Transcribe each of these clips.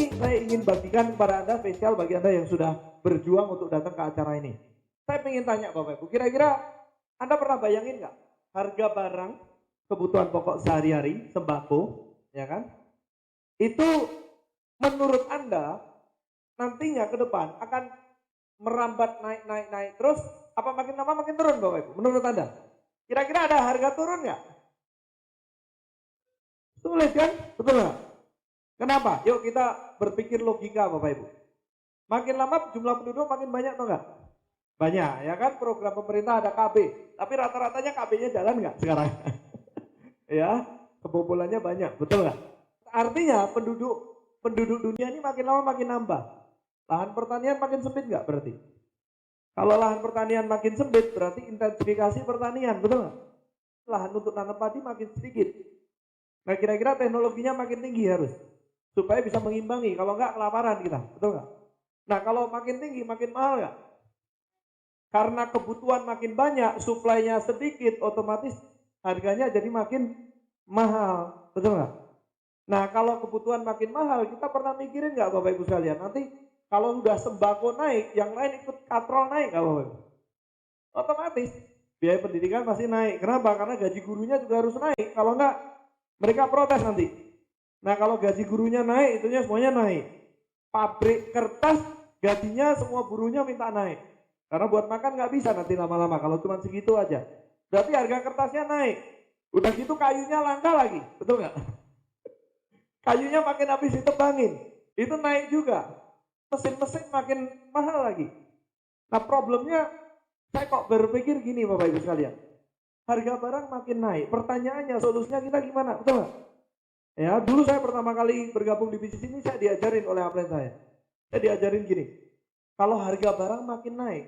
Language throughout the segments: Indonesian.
ini saya ingin bagikan kepada Anda, spesial bagi Anda yang sudah berjuang untuk datang ke acara ini. Saya ingin tanya Bapak Ibu, kira-kira Anda pernah bayangin nggak harga barang kebutuhan pokok sehari-hari, sembako, ya kan? Itu menurut Anda nantinya ke depan akan merambat naik terus, apa makin lama makin turun Bapak Ibu? Menurut Anda? Kira-kira ada harga turun nggak? Sulit kan? Betul nggak? Kenapa? Yuk kita berpikir logika Bapak Ibu. Makin lama jumlah penduduk makin banyak atau enggak? Banyak, ya kan? Program pemerintah ada KB. Tapi rata-ratanya KB-nya jalan enggak sekarang? Ya, kebobolannya banyak, betul nggak? Artinya penduduk dunia ini makin lama makin nambah. Lahan pertanian makin sempit nggak berarti? Kalau lahan pertanian makin sempit berarti intensifikasi pertanian, betul nggak? Lahan untuk nanam padi makin sedikit. Nah kira-kira teknologinya makin tinggi harus. Supaya bisa mengimbangi, kalau enggak kelaparan kita, betul nggak? Nah kalau makin tinggi, makin mahal nggak? Karena kebutuhan makin banyak, suplainya sedikit, otomatis harganya jadi makin mahal, betul nggak? Nah kalau kebutuhan makin mahal, kita pernah mikirin nggak Bapak Ibu sekalian? Nanti kalau udah sembako naik, yang lain ikut katrol naik nggak Bapak Ibu? Otomatis biaya pendidikan pasti naik. Kenapa? Karena gaji gurunya juga harus naik. Kalau enggak, mereka protes nanti. Nah kalau gaji gurunya naik, itunya semuanya naik. Pabrik kertas, gajinya semua buruhnya minta naik. Karena buat makan nggak bisa nanti lama-lama, kalau cuma segitu aja. Berarti harga kertasnya naik. Udah gitu kayunya langka lagi, betul nggak? Kayunya makin habis ditebangin, itu naik juga. Mesin-mesin makin mahal lagi. Nah problemnya, saya kok berpikir gini Bapak Ibu sekalian. Harga barang makin naik, pertanyaannya solusinya kita gimana, betul nggak? Ya, dulu saya pertama kali bergabung di bisnis ini, saya diajarin oleh upline saya. Saya diajarin gini, kalau harga barang makin naik,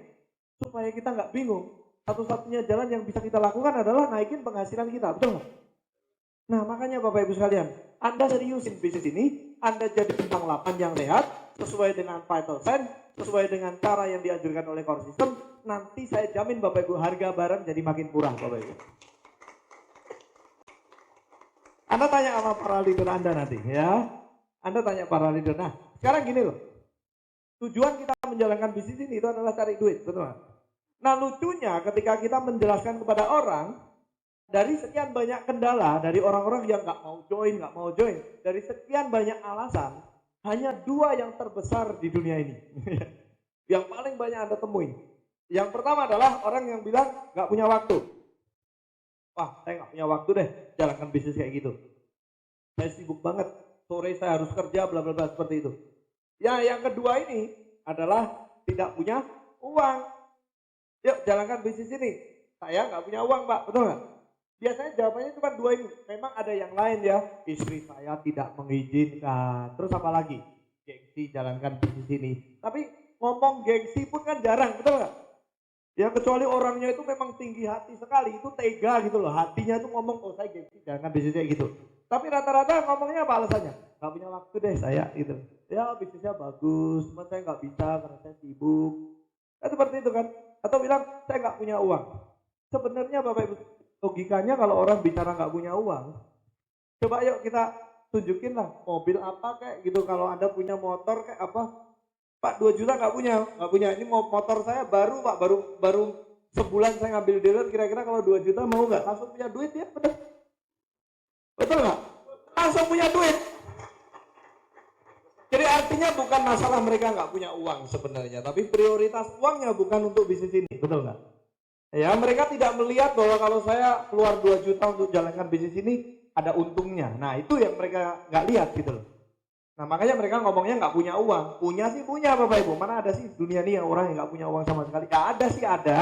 supaya kita nggak bingung, satu-satunya jalan yang bisa kita lakukan adalah naikin penghasilan kita, betul nggak? Nah makanya Bapak Ibu sekalian, Anda seriusin bisnis ini, Anda jadi bintang 8 yang sehat, sesuai dengan vital sign, sesuai dengan cara yang dianjurkan oleh core system, nanti saya jamin Bapak Ibu harga barang jadi makin murah Bapak Ibu. Anda tanya sama para leader Anda nanti ya. Anda tanya para leader. Nah sekarang gini loh. Tujuan kita menjalankan bisnis ini itu adalah cari duit, betul nggak? Nah lucunya ketika kita menjelaskan kepada orang, dari sekian banyak kendala, dari orang-orang yang nggak mau join, dari sekian banyak alasan, hanya 2 yang terbesar di dunia ini. Yang paling banyak Anda temuin. Yang pertama adalah orang yang bilang nggak punya waktu. Wah, saya nggak punya waktu deh jalankan bisnis kayak gitu. Saya sibuk banget, sore saya harus kerja, bla bla bla seperti itu. Ya, yang kedua ini adalah tidak punya uang. Yuk jalankan bisnis ini. Saya nggak punya uang Pak, betul nggak? Biasanya jawabannya cuma 2 ini. Memang ada yang lain ya. Istri saya tidak mengizinkan. Terus apa lagi? Gengsi jalankan bisnis ini. Tapi ngomong gengsi pun kan jarang, betul nggak? Ya kecuali orangnya itu memang tinggi hati sekali, itu tega gitu loh. Hatinya tuh ngomong, oh saya gengsi jalankan bisnisnya gitu. Tapi rata-rata ngomongnya apa alasannya? Gak punya waktu deh saya gitu. Ya bisnisnya bagus, cuma saya nggak bisa karena saya sibuk. Nah, seperti itu kan. Atau bilang saya nggak punya uang. Sebenarnya Bapak Ibu, logikanya kalau orang bicara nggak punya uang, coba yuk kita tunjukin lah mobil apa kayak gitu. Kalau Anda punya motor kayak apa, Pak 2 juta nggak punya. Ini motor saya baru Pak, baru sebulan saya ngambil dealer. Kira-kira kalau 2 juta mau nggak? Langsung punya duit ya, betul nggak? Langsung punya duit. Jadi artinya bukan masalah mereka nggak punya uang sebenarnya, tapi prioritas uangnya bukan untuk bisnis ini, betul nggak? Ya mereka tidak melihat bahwa kalau saya keluar 2 juta untuk jalankan bisnis ini ada untungnya. Nah itu yang mereka nggak lihat gitu loh. Nah makanya mereka ngomongnya nggak punya uang. Punya sih punya Bapak Ibu. Mana ada sih dunia ini yang orang yang nggak punya uang sama sekali? Nggak ada sih ada.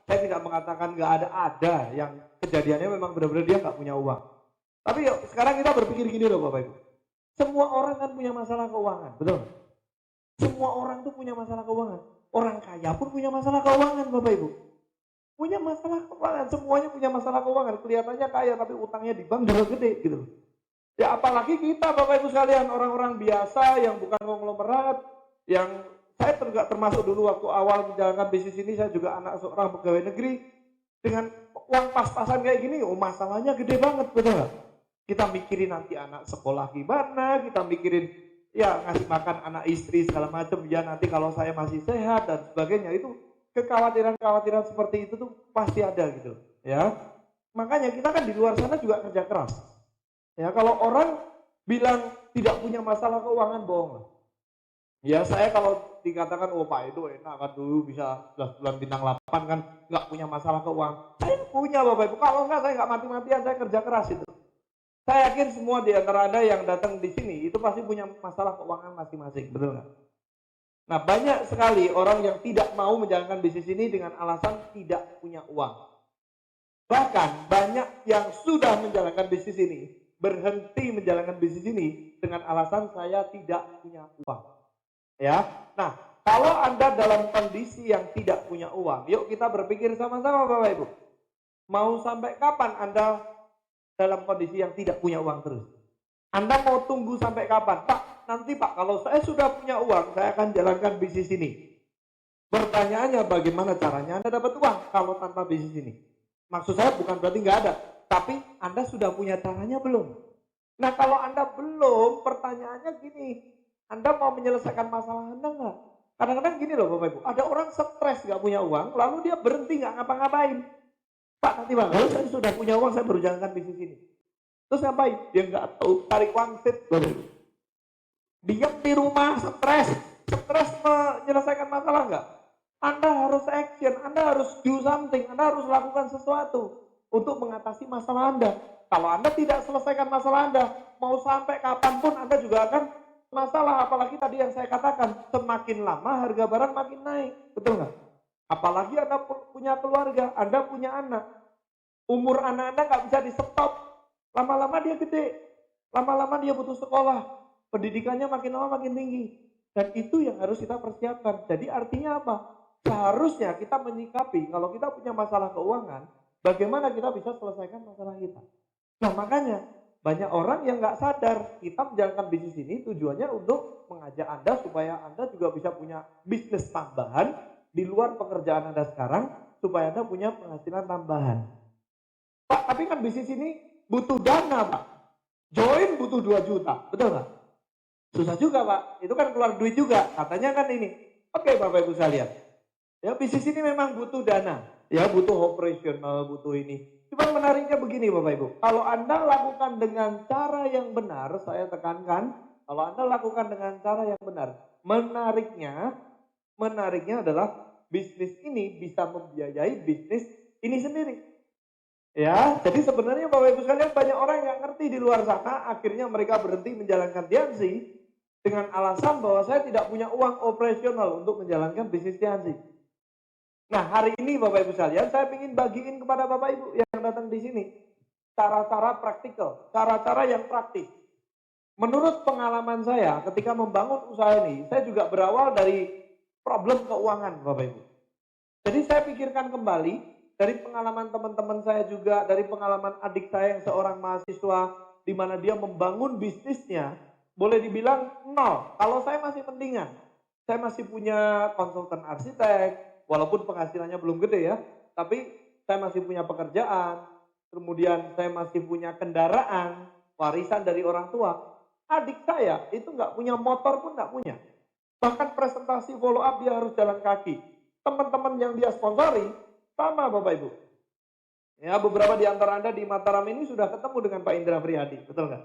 Saya tidak mengatakan nggak ada yang kejadiannya memang benar-benar dia nggak punya uang. Tapi yuk sekarang kita berpikir gini loh Bapak Ibu. Semua orang kan punya masalah keuangan, betul? Semua orang tuh punya masalah keuangan. Orang kaya pun punya masalah keuangan Bapak Ibu. Punya masalah keuangan, semuanya punya masalah keuangan. Kelihatannya kaya tapi utangnya di bank juga gede gitu. Ya apalagi kita Bapak Ibu sekalian, orang-orang biasa yang bukan konglomerat, yang saya juga termasuk dulu waktu awal menjalankan bisnis ini, saya juga anak seorang pegawai negeri, dengan uang pas-pasan kayak gini, oh masalahnya gede banget, betul nggak? Kita mikirin nanti anak sekolah gimana, kita mikirin ya ngasih makan anak istri segala macam, ya nanti kalau saya masih sehat dan sebagainya, itu kekhawatiran-kekhawatiran seperti itu tuh pasti ada gitu ya. Makanya kita kan di luar sana juga kerja keras. Ya, kalau orang bilang tidak punya masalah keuangan, bohong lah. Ya, saya kalau dikatakan, oh Pak Edo enak kan dulu bisa 11 bulan bintang 8 kan, nggak punya masalah keuangan. Saya punya Bapak Ibu, kalau enggak saya nggak mati-matian, saya kerja keras itu. Saya yakin semua di antara Anda yang datang di sini itu pasti punya masalah keuangan masing-masing, betul nggak? Nah, banyak sekali orang yang tidak mau menjalankan bisnis ini dengan alasan tidak punya uang. Bahkan banyak yang sudah menjalankan bisnis ini, berhenti menjalankan bisnis ini dengan alasan saya tidak punya uang. Ya, nah kalau Anda dalam kondisi yang tidak punya uang, yuk kita berpikir sama-sama Bapak Ibu. Mau sampai kapan Anda dalam kondisi yang tidak punya uang terus? Anda mau tunggu sampai kapan? Pak, nanti Pak, kalau saya sudah punya uang, saya akan jalankan bisnis ini. Pertanyaannya bagaimana caranya Anda dapat uang kalau tanpa bisnis ini? Maksud saya bukan berarti nggak ada, tapi Anda sudah punya caranya belum? Nah kalau Anda belum, pertanyaannya gini, Anda mau menyelesaikan masalah Anda nggak? Kadang-kadang gini loh Bapak Ibu, ada orang stres nggak punya uang, lalu dia berhenti nggak ngapa-ngapain. Pak nanti Bang, kalau saya sudah punya uang, saya baru jalankan bisnis ini. Terus ngapain? Dia nggak tahu tarik wangsit Bapak Ibu. Diam di rumah, stres menyelesaikan masalah nggak? Anda harus action, Anda harus do something, Anda harus lakukan sesuatu untuk mengatasi masalah Anda. Kalau Anda tidak selesaikan masalah Anda, mau sampai kapanpun Anda juga akan masalah. Apalagi tadi yang saya katakan, semakin lama harga barang makin naik, betul nggak? Apalagi Anda punya keluarga, Anda punya anak, umur anak Anda nggak bisa di stop, lama-lama dia gede, lama-lama dia butuh sekolah, pendidikannya makin lama makin tinggi, dan itu yang harus kita persiapkan. Jadi artinya apa? Seharusnya kita menyikapi kalau kita punya masalah keuangan, bagaimana kita bisa selesaikan masalah kita. Nah makanya banyak orang yang nggak sadar kita menjalankan bisnis ini tujuannya untuk mengajak Anda supaya Anda juga bisa punya bisnis tambahan di luar pekerjaan Anda sekarang, supaya Anda punya penghasilan tambahan. Pak, tapi kan bisnis ini butuh dana Pak. Join butuh 2 juta, betul nggak? Susah juga Pak, itu kan keluar duit juga, katanya kan ini. Oke Bapak Ibu sekalian. Ya bisnis ini memang butuh dana, ya butuh operasional, butuh ini. Cuma menariknya begini Bapak Ibu, kalau Anda lakukan dengan cara yang benar, saya tekankan, kalau Anda lakukan dengan cara yang benar, menariknya adalah bisnis ini bisa membiayai bisnis ini sendiri. Ya, jadi sebenarnya Bapak Ibu sekalian banyak orang yang ngerti di luar sana, akhirnya mereka berhenti menjalankan Tianzi dengan alasan bahwa saya tidak punya uang operasional untuk menjalankan bisnis Tianzi. Nah hari ini Bapak Ibu sekalian, saya ingin bagiin kepada Bapak Ibu yang datang di sini cara-cara praktikal, cara-cara yang praktis. Menurut pengalaman saya ketika membangun usaha ini, saya juga berawal dari problem keuangan Bapak Ibu. Jadi saya pikirkan kembali dari pengalaman teman-teman saya juga, dari pengalaman adik saya yang seorang mahasiswa, di mana dia membangun bisnisnya, boleh dibilang nol. Kalau saya masih mendingan, saya masih punya konsultan arsitek, walaupun penghasilannya belum gede ya, tapi saya masih punya pekerjaan, kemudian saya masih punya kendaraan, warisan dari orang tua. Adik saya itu nggak punya motor pun nggak punya. Bahkan presentasi follow up dia harus jalan kaki. Teman-teman yang dia sponsori, sama Bapak Ibu. Ya, beberapa di antara Anda di Mataram ini sudah ketemu dengan Pak Indra Priyadi, betul nggak?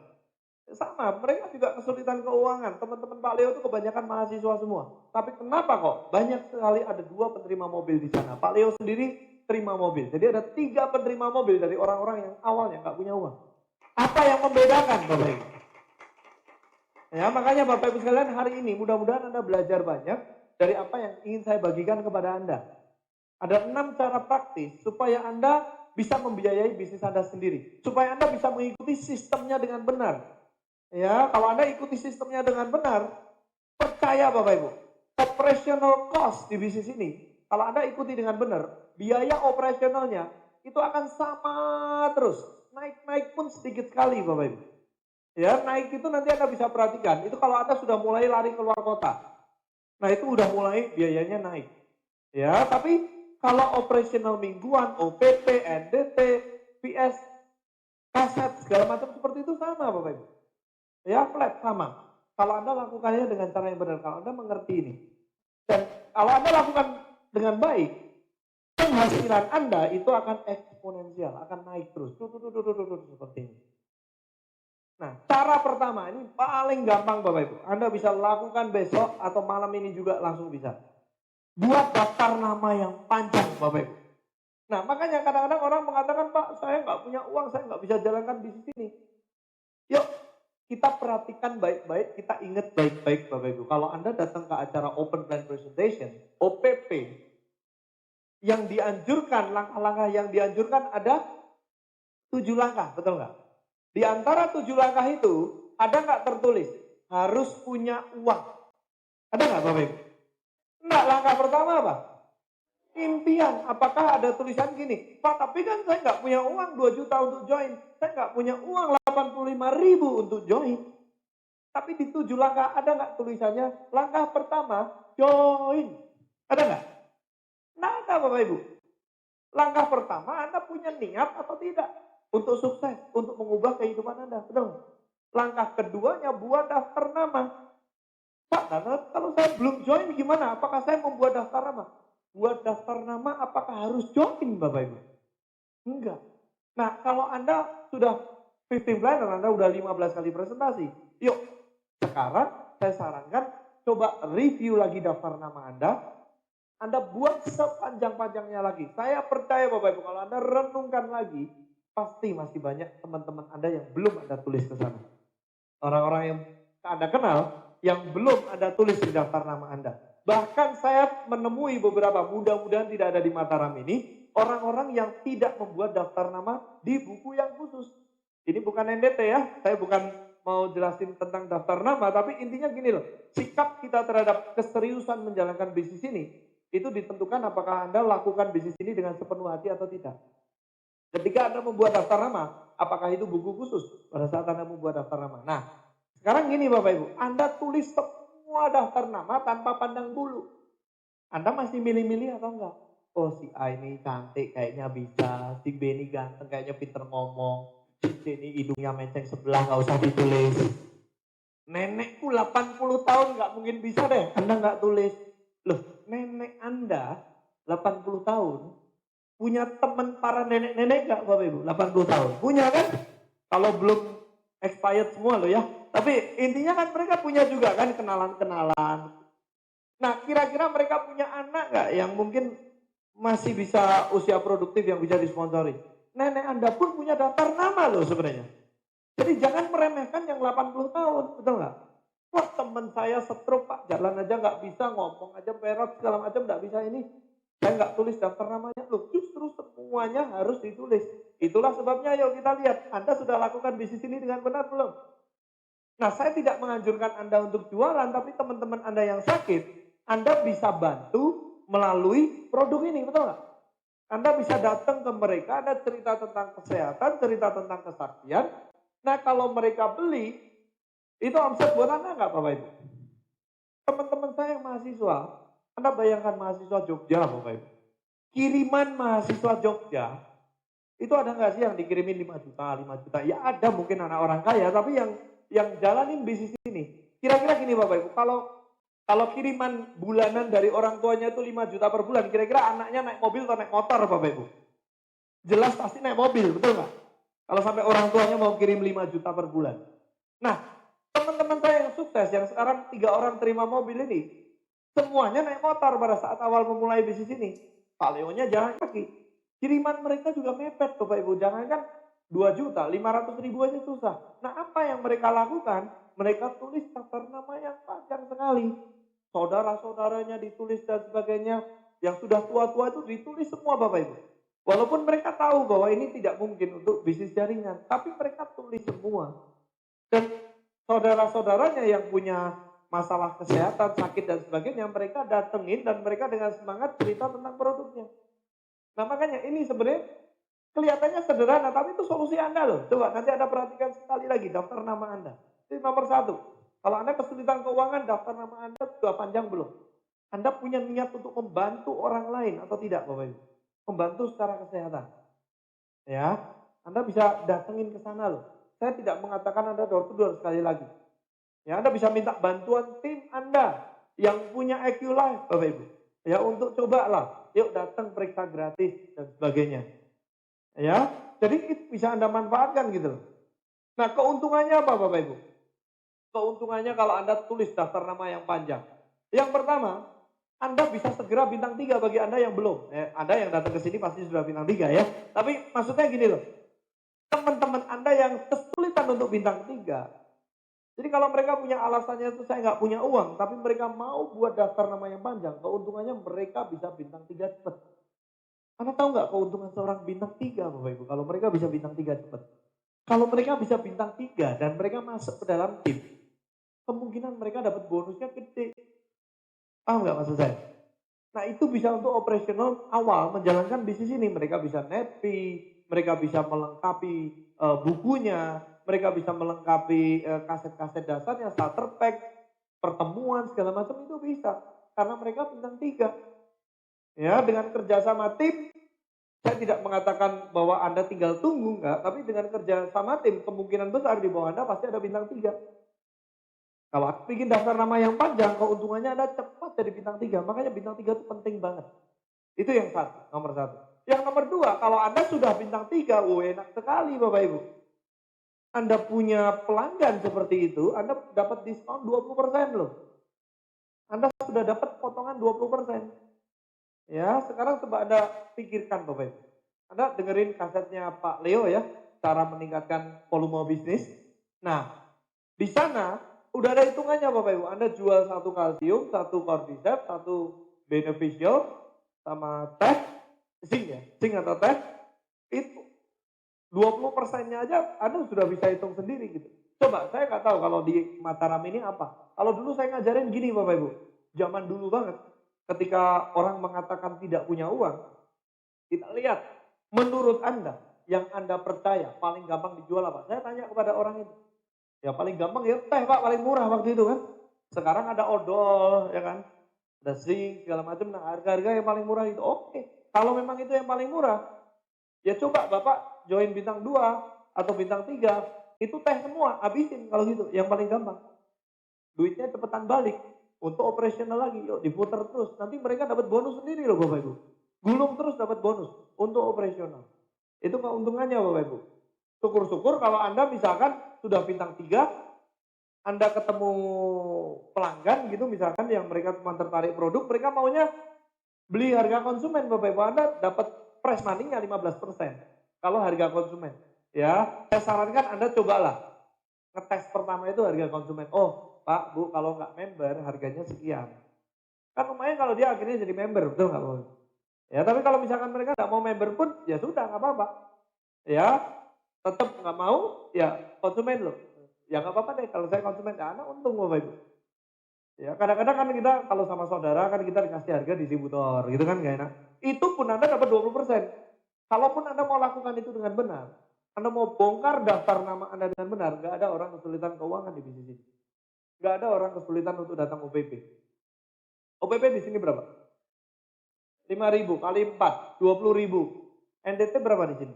Sama, mereka juga kesulitan keuangan. Teman-teman Pak Leo itu kebanyakan mahasiswa semua. Tapi kenapa kok banyak sekali ada 2 penerima mobil di sana. Pak Leo sendiri terima mobil. Jadi ada 3 penerima mobil dari orang-orang yang awalnya nggak punya uang. Apa yang membedakan Bapak Ibu? Ya, makanya Bapak Ibu sekalian hari ini mudah-mudahan Anda belajar banyak dari apa yang ingin saya bagikan kepada Anda. Ada 6 cara praktis supaya Anda bisa membiayai bisnis Anda sendiri. Supaya Anda bisa mengikuti sistemnya dengan benar. Ya, kalau Anda ikuti sistemnya dengan benar, percaya Bapak Ibu, operational cost di bisnis ini, kalau Anda ikuti dengan benar, biaya operasionalnya itu akan sama terus. Naik-naik pun sedikit sekali Bapak Ibu. Ya, naik itu nanti Anda bisa perhatikan, itu kalau Anda sudah mulai lari keluar kota. Nah, itu udah mulai biayanya naik. Ya, tapi kalau operasional mingguan, OPP, NDT, PS, kaset, segala macam seperti itu sama Bapak Ibu. Ya flat sama. kalau Anda lakukannya dengan cara yang benar, kalau Anda mengerti ini. Dan kalau Anda lakukan dengan baik, penghasilan Anda itu akan eksponensial, akan naik terus. Seperti ini. Nah, cara pertama ini paling gampang Bapak Ibu. Anda bisa lakukan besok atau malam ini juga langsung bisa. Buat daftar nama yang panjang Bapak Ibu. Nah, makanya kadang-kadang orang mengatakan, Pak, saya nggak punya uang, saya nggak bisa jalankan bisnis ini. Yuk, kita perhatikan baik-baik, kita ingat baik-baik Bapak Ibu. Kalau Anda datang ke acara Open Plan Presentation, OPP, yang dianjurkan, langkah-langkah yang dianjurkan ada 7 langkah, betul nggak? Di antara 7 langkah itu, ada nggak tertulis? Harus punya uang. Ada nggak Bapak Ibu? Enggak, langkah pertama apa? Impian. Apakah ada tulisan gini? Pak, tapi kan saya nggak punya uang 2 juta untuk join. Saya nggak punya uang 85.000 untuk join. Tapi di 7 langkah ada nggak tulisannya? Langkah pertama, join. Ada nggak? Nggak ada Bapak Ibu. Langkah pertama Anda punya niat atau tidak? Untuk sukses, untuk mengubah kehidupan Anda. Betul? Langkah keduanya buat daftar nama. Pak, kalau saya belum join gimana? Apakah saya membuat daftar nama? Buat daftar nama apakah harus join Bapak Ibu? Enggak. Nah, kalau Anda sudah 15 planner, Anda udah 15 kali presentasi. Yuk, sekarang saya sarankan coba review lagi daftar nama Anda buat sepanjang-panjangnya lagi. Saya percaya Bapak Ibu, kalau Anda renungkan lagi, pasti masih banyak teman-teman Anda yang belum Anda tulis ke sana. Orang-orang yang Anda kenal, yang belum Anda tulis di daftar nama Anda. Bahkan saya menemui beberapa, mudah-mudahan tidak ada di Mataram ini, orang-orang yang tidak membuat daftar nama di buku yang khusus. Ini bukan NDT ya, saya bukan mau jelasin tentang daftar nama, tapi intinya gini loh, sikap kita terhadap keseriusan menjalankan bisnis ini, itu ditentukan apakah Anda lakukan bisnis ini dengan sepenuh hati atau tidak. Ketika Anda membuat daftar nama, apakah itu buku khusus pada saat Anda membuat daftar nama? Nah, sekarang gini Bapak Ibu, Anda tulis semua daftar nama tanpa pandang bulu. Anda masih milih-milih atau enggak? Oh, si A ini cantik kayaknya bisa, si B ini ganteng kayaknya pinter ngomong, si C ini hidungnya menceng sebelah nggak usah ditulis. Nenekku 80 tahun nggak mungkin bisa deh, Anda nggak tulis. Loh, nenek Anda 80 tahun punya teman para nenek-nenek nggak Bapak Ibu? 80 tahun. Punya kan? Kalau belum expired semua loh ya. Tapi intinya kan mereka punya juga kan kenalan-kenalan. Nah, kira-kira mereka punya anak nggak yang mungkin masih bisa usia produktif yang bisa disponsori? Nenek Anda pun punya daftar nama loh sebenarnya. Jadi jangan meremehkan yang 80 tahun, betul nggak? Wah, teman saya stroke Pak, jalan aja nggak bisa, ngomong aja perot segala macam nggak bisa ini. Saya nggak tulis daftar namanya, loh justru semuanya harus ditulis. Itulah sebabnya yuk kita lihat, Anda sudah lakukan bisnis ini dengan benar belum? Nah, saya tidak menganjurkan Anda untuk jualan, tapi teman-teman Anda yang sakit, Anda bisa bantu melalui produk ini, betul nggak? Anda bisa datang ke mereka, ada cerita tentang kesehatan, cerita tentang kesaktian. Nah, kalau mereka beli, itu omset buat Anda nggak Bapak Ibu? Teman-teman saya yang mahasiswa, Anda bayangkan mahasiswa Jogja Bapak Ibu. Kiriman mahasiswa Jogja, itu ada nggak sih yang dikirimin 5 juta, 5 juta? Ya ada mungkin anak orang kaya, tapi yang jalanin bisnis ini. Kira-kira gini Bapak Ibu, kalau kiriman bulanan dari orang tuanya itu 5 juta per bulan, kira-kira anaknya naik mobil atau naik motor Bapak Ibu? Jelas pasti naik mobil, betul nggak? Kalau sampai orang tuanya mau kirim 5 juta per bulan. Nah, teman-teman saya yang sukses, yang sekarang 3 orang terima mobil ini, semuanya naik motor pada saat awal memulai bisnis ini. Pak Leonya jalan kaki. Kiriman mereka juga mepet Bapak Ibu. Jangankan 2 juta, 500 ribu aja susah. Nah, apa yang mereka lakukan? Mereka tulis daftar nama yang panjang sekali. Saudara-saudaranya ditulis dan sebagainya. Yang sudah tua-tua itu ditulis semua Bapak Ibu. Walaupun mereka tahu bahwa ini tidak mungkin untuk bisnis jaringan, tapi mereka tulis semua. Dan saudara-saudaranya yang punya masalah kesehatan, sakit dan sebagainya, mereka datengin dan mereka dengan semangat cerita tentang produknya. Nah makanya ini sebenarnya kelihatannya sederhana, tapi itu solusi Anda loh. Coba nanti Anda perhatikan sekali lagi daftar nama Anda. Itu nomor 1. Kalau Anda kesulitan keuangan, daftar nama Anda sudah panjang belum? Anda punya niat untuk membantu orang lain atau tidak Bapak Ibu? Membantu secara kesehatan. Ya, Anda bisa datengin ke sana loh. Saya tidak mengatakan Anda door to door sekali lagi. Ya, Anda bisa minta bantuan tim Anda yang punya EQ Live, Bapak Ibu. Ya, untuk cobalah, yuk datang periksa gratis dan sebagainya. Ya, jadi itu bisa Anda manfaatkan gitu loh. Nah, keuntungannya apa Bapak Ibu? Keuntungannya kalau Anda tulis daftar nama yang panjang. Yang pertama, Anda bisa segera bintang 3 bagi Anda yang belum. Anda yang datang ke sini pasti sudah bintang 3 ya. Tapi maksudnya gini loh, teman-teman Anda yang kesulitan untuk bintang 3, jadi kalau mereka punya alasannya itu saya nggak punya uang, tapi mereka mau buat daftar nama yang panjang, keuntungannya mereka bisa bintang 3 cepat. Anda tahu nggak keuntungan seorang bintang 3 Bapak Ibu, kalau mereka bisa bintang 3 cepat? Kalau mereka bisa bintang 3 dan mereka masuk ke dalam tim, kemungkinan mereka dapat bonusnya gede. Paham nggak maksud saya? Nah itu bisa untuk operasional awal menjalankan bisnis ini. Mereka bisa net fee, mereka bisa melengkapi bukunya, mereka bisa melengkapi kaset-kaset dasarnya, starter pack, pertemuan segala macam itu bisa. Karena mereka bintang 3. Ya, dengan kerjasama tim, saya tidak mengatakan bahwa Anda tinggal tunggu, enggak. Tapi dengan kerjasama tim, kemungkinan besar di bawah Anda pasti ada bintang 3. Kalau Anda bikin daftar nama yang panjang, keuntungannya Anda cepat jadi bintang 3. Makanya bintang 3 itu penting banget. Itu yang nomor satu. Yang nomor 2, kalau Anda sudah bintang 3, enak sekali Bapak Ibu. Anda punya pelanggan seperti itu, Anda dapat diskon 20% loh. Anda sudah dapat potongan 20%. Ya, sekarang coba Anda pikirkan Bapak Ibu. Anda dengerin kasetnya Pak Leo ya, cara meningkatkan volume bisnis. Nah, di sana udah ada hitungannya Bapak Ibu. Anda jual 1 kalsium, 1 cordyceps, 1 beneficial, sama teh, zinc atau teh, itu 20%-nya aja Anda sudah bisa hitung sendiri gitu. Coba, saya nggak tahu kalau di Mataram ini apa. Kalau dulu saya ngajarin gini Bapak Ibu, zaman dulu banget, ketika orang mengatakan tidak punya uang, kita lihat, menurut Anda, yang Anda percaya paling gampang dijual apa? Saya tanya kepada orang itu. Ya paling gampang ya teh Pak, paling murah waktu itu kan. Sekarang ada odol, ya kan. Ada zinc, segala macam. Nah harga-harga yang paling murah itu oke. Kalau memang itu yang paling murah, ya coba Bapak join bintang 2 atau bintang 3, itu teh semua, habisin kalau gitu, yang paling gampang. Duitnya cepetan balik, untuk operasional lagi, yuk diputar terus. Nanti mereka dapat bonus sendiri loh Bapak Ibu. Gulung terus dapat bonus untuk operasional. Itu keuntungannya Bapak Ibu. Syukur-syukur kalau Anda misalkan sudah bintang 3, Anda ketemu pelanggan gitu misalkan yang mereka cuma tertarik produk, mereka maunya beli harga konsumen Bapak Ibu, Anda dapat price money-nya 15%. Kalau harga konsumen. Ya, saya sarankan Anda cobalah. Ngetes pertama itu harga konsumen. Oh, Pak, Bu, kalau nggak member harganya sekian. Kan lumayan kalau dia akhirnya jadi member, betul nggak Bapak? Ya, tapi kalau misalkan mereka nggak mau member pun, ya sudah nggak apa-apa. Ya, tetap nggak mau, ya konsumen loh. Ya nggak apa-apa deh kalau saya konsumen, ya anak untung Bapak Ibu. Ya kadang-kadang kan kita kalau sama saudara kan kita dikasih harga distributor gitu kan nggak enak. Itu pun Anda dapat 20%. Kalaupun Anda mau lakukan itu dengan benar, Anda mau bongkar daftar nama Anda dengan benar, nggak ada orang kesulitan keuangan di bisnis ini. Nggak ada orang kesulitan untuk datang OPP. OPP di sini berapa? 5.000 kali 4, 20.000. NDT berapa di sini?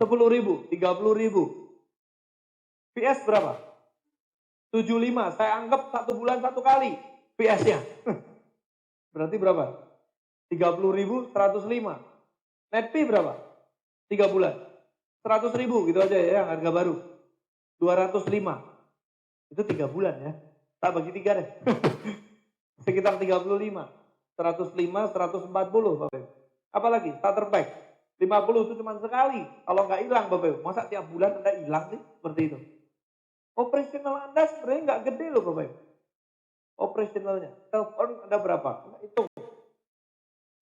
10.000, 30.000. PS berapa? 75. Saya anggap 1 bulan 1 kali PS-nya. Berarti berapa? 30.000, 105. Net fee berapa? 3 bulan. 100.000 gitu aja ya, harga baru. 205. Itu 3 bulan ya. Tak bagi 3 deh. Sekitar 35. 105, 140 Bapak Ibu. Apalagi starter pack. 50 itu cuma sekali. Kalau nggak hilang Bapak Ibu. Masa tiap bulan Anda hilang sih? Seperti itu. Operasional Anda sebenarnya nggak gede loh Bapak Ibu. Operasionalnya. Telepon Anda berapa? Hitung.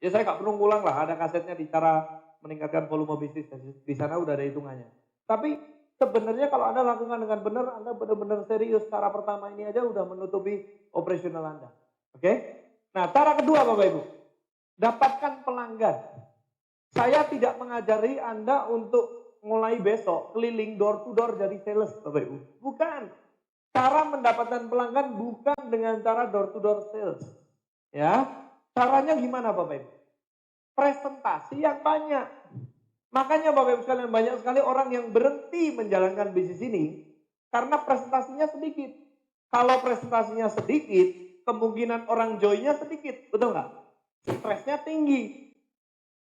Ya saya nggak perlu ngulang lah. Ada kasetnya di cara meningkatkan volume bisnis. Di sana udah ada hitungannya. Tapi sebenarnya kalau Anda lakukan dengan benar, Anda benar-benar serius. Cara pertama ini aja udah menutupi operasional Anda. Oke? Nah cara kedua Bapak Ibu. Dapatkan pelanggan. Saya tidak mengajari Anda untuk mulai besok keliling door to door jadi sales Bapak Ibu. Bukan. Cara mendapatkan pelanggan bukan dengan cara door to door sales. Ya. Caranya gimana Bapak Ibu? Presentasi yang banyak. Makanya Bapak Ibu sekalian banyak sekali orang yang berhenti menjalankan bisnis ini Karena presentasinya sedikit. Kalau presentasinya sedikit, kemungkinan orang join-nya sedikit, betul nggak? Stresnya tinggi.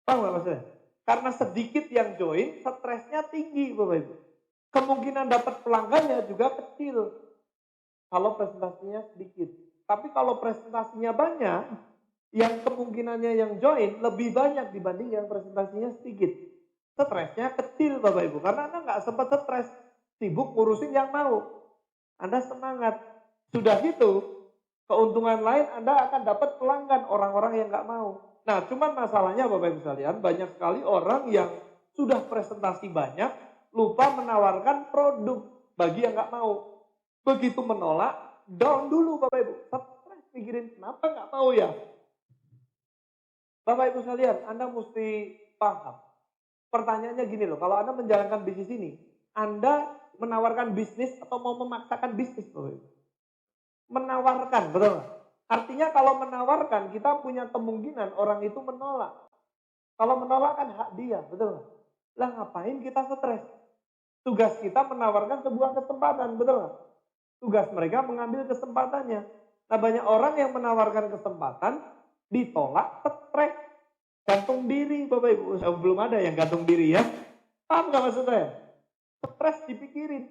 Paham nggak maksudnya? Karena sedikit yang join, stresnya tinggi, Bapak Ibu. Kemungkinan dapat pelanggannya juga kecil. Kalau presentasinya sedikit. Tapi kalau presentasinya banyak, yang kemungkinannya yang join lebih banyak dibanding yang presentasinya sedikit. Stresnya kecil Bapak Ibu, karena Anda nggak sempat stres, sibuk ngurusin yang mau. Anda semangat. Sudah gitu, keuntungan lain Anda akan dapat pelanggan orang-orang yang nggak mau. Nah, cuman masalahnya Bapak Ibu sekalian, banyak sekali orang yang sudah presentasi banyak, lupa menawarkan produk bagi yang nggak mau. Begitu menolak, down dulu Bapak Ibu. Stres pikirin kenapa nggak mau ya. Bapak Ibu sekalian, Anda mesti paham. Pertanyaannya gini loh, kalau Anda menjalankan bisnis ini, Anda menawarkan bisnis atau mau memaksakan bisnis Bapak Ibu? Menawarkan, betul nggak? Artinya kalau menawarkan, kita punya kemungkinan orang itu menolak. Kalau menolak kan hak dia, betul nggak? Lah ngapain kita stres? Tugas kita menawarkan sebuah kesempatan, betul nggak? Tugas mereka mengambil kesempatannya. Nah banyak orang yang menawarkan kesempatan, ditolak, stres. Gantung diri Bapak Ibu. Belum ada yang gantung diri ya. Paham nggak maksud saya? Stres dipikirin.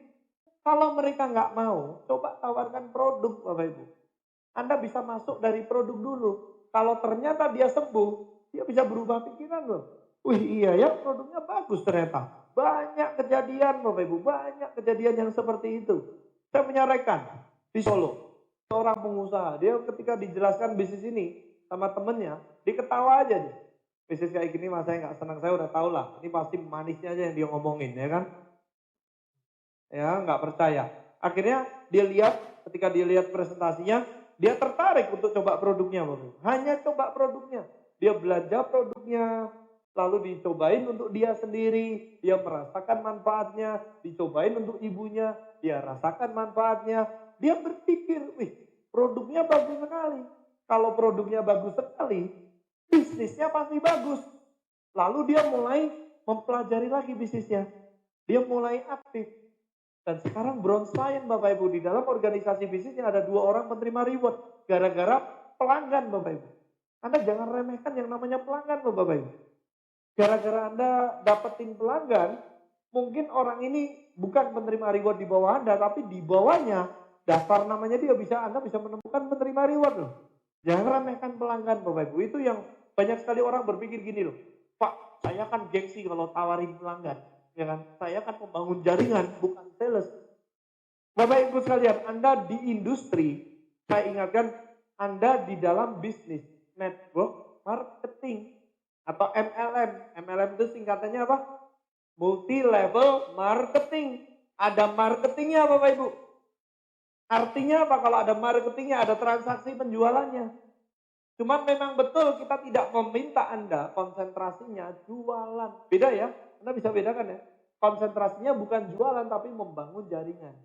Kalau mereka nggak mau, coba tawarkan produk Bapak Ibu. Anda bisa masuk dari produk dulu. Kalau ternyata dia sembuh, dia bisa berubah pikiran loh. Wih iya ya, produknya bagus ternyata. Banyak kejadian Bapak Ibu, banyak kejadian yang seperti itu. Saya punya rekan di Solo, seorang pengusaha. Dia ketika dijelaskan bisnis ini sama temennya, diketawa aja nih. Bisnis kayak gini mas saya nggak senang, saya udah tahu lah. Ini pasti manisnya aja yang dia ngomongin ya kan. Ya nggak percaya. Akhirnya dia lihat, ketika dia lihat presentasinya, dia tertarik untuk coba produknya Bapak. Hanya coba produknya. Dia belanja produknya, lalu dicobain untuk dia sendiri, dia merasakan manfaatnya, dicobain untuk ibunya, dia rasakan manfaatnya. Dia berpikir, wih produknya bagus sekali. Kalau produknya bagus sekali, bisnisnya pasti bagus. Lalu dia mulai mempelajari lagi bisnisnya. Dia mulai aktif. Dan sekarang bronze client Bapak Ibu, di dalam organisasi bisnisnya ada 2 orang penerima reward gara-gara pelanggan Bapak Ibu. Anda jangan remehkan yang namanya pelanggan Bapak Ibu. Gara-gara Anda dapetin pelanggan, mungkin orang ini bukan penerima reward di bawah Anda, tapi di bawahnya daftar namanya dia Anda bisa menemukan penerima reward loh. Jangan remehkan pelanggan Bapak Ibu. Itu yang banyak sekali orang berpikir gini loh. Pak, saya kan gengsi kalau tawarin pelanggan. Ya kan? Saya kan membangun jaringan, bukan sales. Bapak Ibu sekalian, Anda di industri, saya ingatkan Anda di dalam bisnis, network marketing atau MLM. MLM itu singkatannya apa? Multi level marketing. Ada marketingnya Bapak Ibu. Artinya apa? Kalau ada marketingnya, ada transaksi penjualannya. Cuman memang betul kita tidak meminta Anda konsentrasinya jualan. Beda ya? Anda bisa bedakan ya. Konsentrasinya bukan jualan tapi membangun jaringan.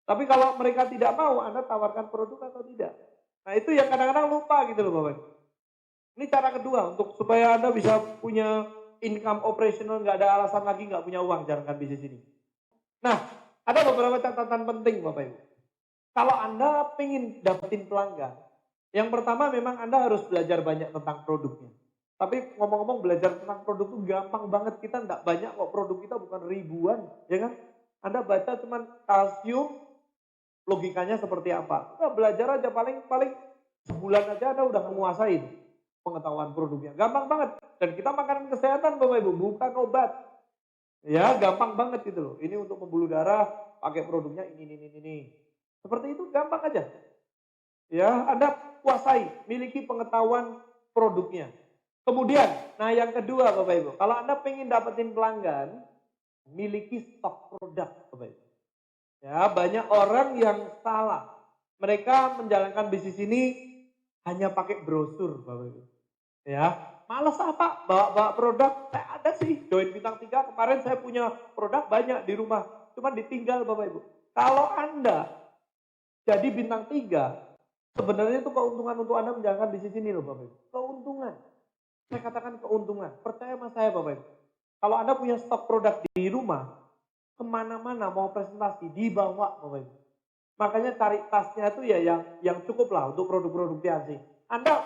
Tapi kalau mereka tidak mau, Anda tawarkan produk atau tidak. Nah itu yang kadang-kadang lupa gitu loh Bapak. Ini cara kedua untuk supaya Anda bisa punya income operational, nggak ada alasan lagi nggak punya uang jalankan bisnis ini. Nah, ada beberapa catatan penting Bapak Ibu. Kalau Anda pengen dapetin pelanggan, yang pertama memang Anda harus belajar banyak tentang produknya. Tapi ngomong-ngomong belajar tentang produk itu gampang banget, kita enggak banyak kok, produk kita bukan ribuan, ya kan? Anda baca cuman kalsium, logikanya seperti apa. Nah, belajar aja paling sebulan aja Anda udah menguasai pengetahuan produknya. Gampang banget. Dan kita makanan kesehatan Bapak Ibu, bukan obat. Ya, gampang banget gitu loh. Ini untuk pembuluh darah, pakai produknya ini. Seperti itu gampang aja. Ya, Anda kuasai, miliki pengetahuan produknya. Kemudian, nah yang kedua Bapak Ibu, kalau Anda pengen dapetin pelanggan, miliki stok produk Bapak Ibu. Ya, banyak orang yang salah. Mereka menjalankan bisnis ini hanya pakai brosur Bapak Ibu. Ya, males apa bawa produk. Saya ada sih, join bintang 3 kemarin saya punya produk banyak di rumah. Cuman ditinggal Bapak Ibu. Kalau Anda jadi bintang 3, sebenarnya itu keuntungan untuk Anda menjalankan bisnis ini loh Bapak Ibu. Keuntungan. Saya katakan keuntungan. Percaya sama saya Bapak Ibu. Kalau Anda punya stok produk di rumah, kemana-mana mau presentasi dibawa Bapak Ibu. Makanya cari tasnya itu ya yang cukup lah untuk produk-produk Tiansi. Anda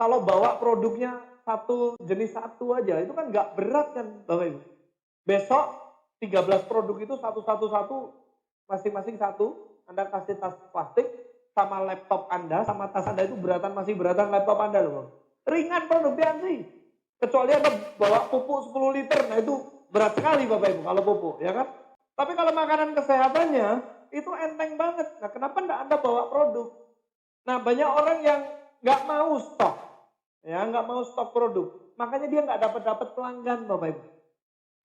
kalau bawa produknya satu jenis satu aja itu kan nggak berat kan Bapak Ibu. Besok 13 produk itu satu masing-masing satu. Anda kasih tas plastik sama laptop Anda sama tas Anda itu masih beratan laptop Anda loh. Ringan produk Tiansi. Kecuali Anda bawa pupuk 10 liter, nah itu berat sekali Bapak Ibu kalau pupuk, ya kan? Tapi kalau makanan kesehatannya itu enteng banget. Nah, kenapa enggak Anda bawa produk? Nah, banyak orang yang nggak mau stok, ya nggak mau stok produk. Makanya dia nggak dapat pelanggan, Bapak Ibu.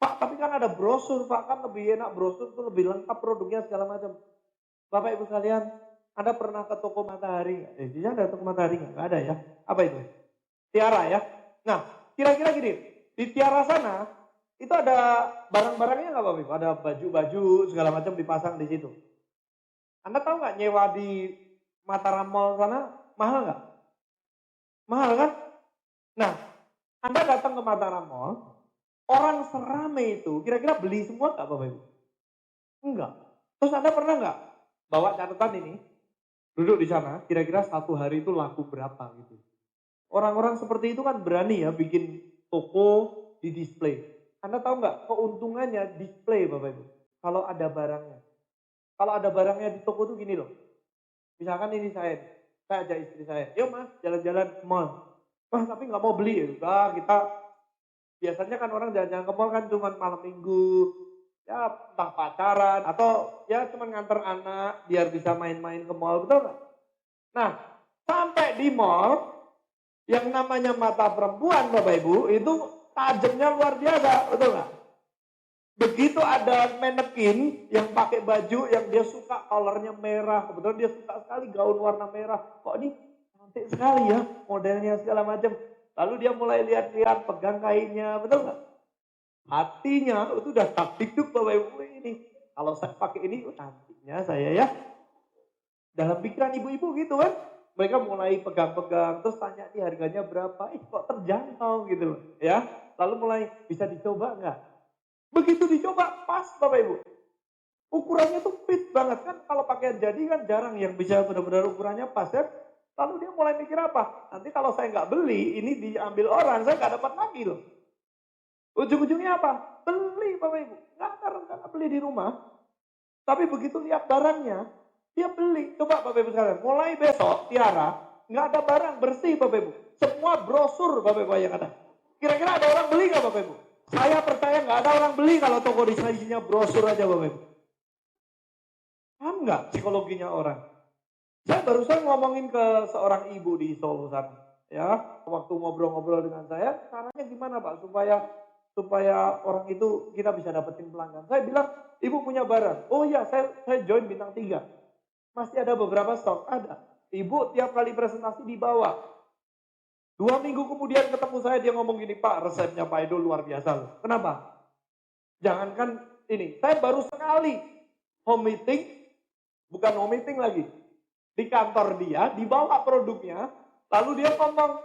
Pak, tapi kan ada brosur, Pak, kan lebih enak brosur itu lebih lengkap produknya segala macam. Bapak Ibu sekalian, Anda pernah ke toko matahari nggak? Di sini ada toko matahari nggak? Nggak ada ya? Apa itu? Tiara ya. Nah, kira-kira gini, di Tiara sana itu ada barang-barangnya nggak Bapak Ibu? Ada baju-baju segala macam dipasang di situ. Anda tahu nggak nyewa di Mataram Mall sana mahal nggak? Mahal kan? Nah, Anda datang ke Mataram Mall, orang serame itu kira-kira beli semua nggak Bapak Ibu? Enggak. Terus Anda pernah nggak bawa catatan ini, duduk di sana, kira-kira satu hari itu laku berapa gitu. Orang-orang seperti itu kan berani ya bikin toko di display. Anda tahu nggak keuntungannya display Bapak Ibu? Kalau ada barangnya. Kalau ada barangnya di toko tuh gini loh. Misalkan ini saya ajak istri saya, yuk mas jalan-jalan ke mall. Wah tapi nggak mau beli ya. Udah kita biasanya kan orang jalan-jalan ke mall kan cuma malam minggu, ya entah pacaran atau ya cuma nganter anak biar bisa main-main ke mall, betul nggak? Nah sampai di mall yang namanya mata perempuan Bapak Ibu itu tajamnya luar biasa, betul nggak? Begitu ada manekin yang pakai baju yang dia suka colornya merah, kebetulan dia suka sekali gaun warna merah. Kok ini cantik sekali ya modelnya segala macam. Lalu dia mulai lihat-lihat, pegang kainnya, betul nggak? Hatinya itu udah takdikduk Bapak Ibu ini. Kalau saya pakai ini, cantiknya saya ya. Dalam pikiran ibu-ibu gitu kan. Mereka mulai pegang-pegang, terus tanya nih harganya berapa, kok terjangkau gitu loh. Ya, lalu mulai bisa dicoba nggak? Begitu dicoba, pas Bapak Ibu. Ukurannya tuh fit banget kan, kalau pakaian jadi kan jarang yang bisa benar-benar ukurannya pas ya. Lalu dia mulai mikir apa? Nanti kalau saya nggak beli, ini diambil orang, saya nggak dapat lagi loh. Ujung-ujungnya apa? Beli Bapak Ibu. Nggak ada rencana beli di rumah. Tapi begitu lihat barangnya, dia beli. Coba Bapak Ibu sekalian, mulai besok Tiara, nggak ada barang bersih Bapak Ibu. Semua brosur Bapak Ibu yang ada. Kira-kira ada orang beli nggak Bapak Ibu? Saya percaya nggak ada orang beli kalau toko di sana isinya brosur aja Bapak Ibu. Paham nggak psikologinya orang? Saya barusan ngomongin ke seorang ibu di Solo sana. Ya, waktu ngobrol-ngobrol dengan saya, caranya gimana Pak supaya orang itu kita bisa dapetin pelanggan. Saya bilang, ibu punya barang. Oh iya, saya join bintang 3. Masih ada beberapa stok, ada. Ibu tiap kali presentasi dibawa. 2 minggu kemudian ketemu saya, dia ngomong gini, Pak resepnya Pak Edo luar biasa loh. Kenapa? Jangankan ini, saya baru sekali home meeting, bukan home meeting lagi. Di kantor dia, dibawa produknya, lalu dia ngomong,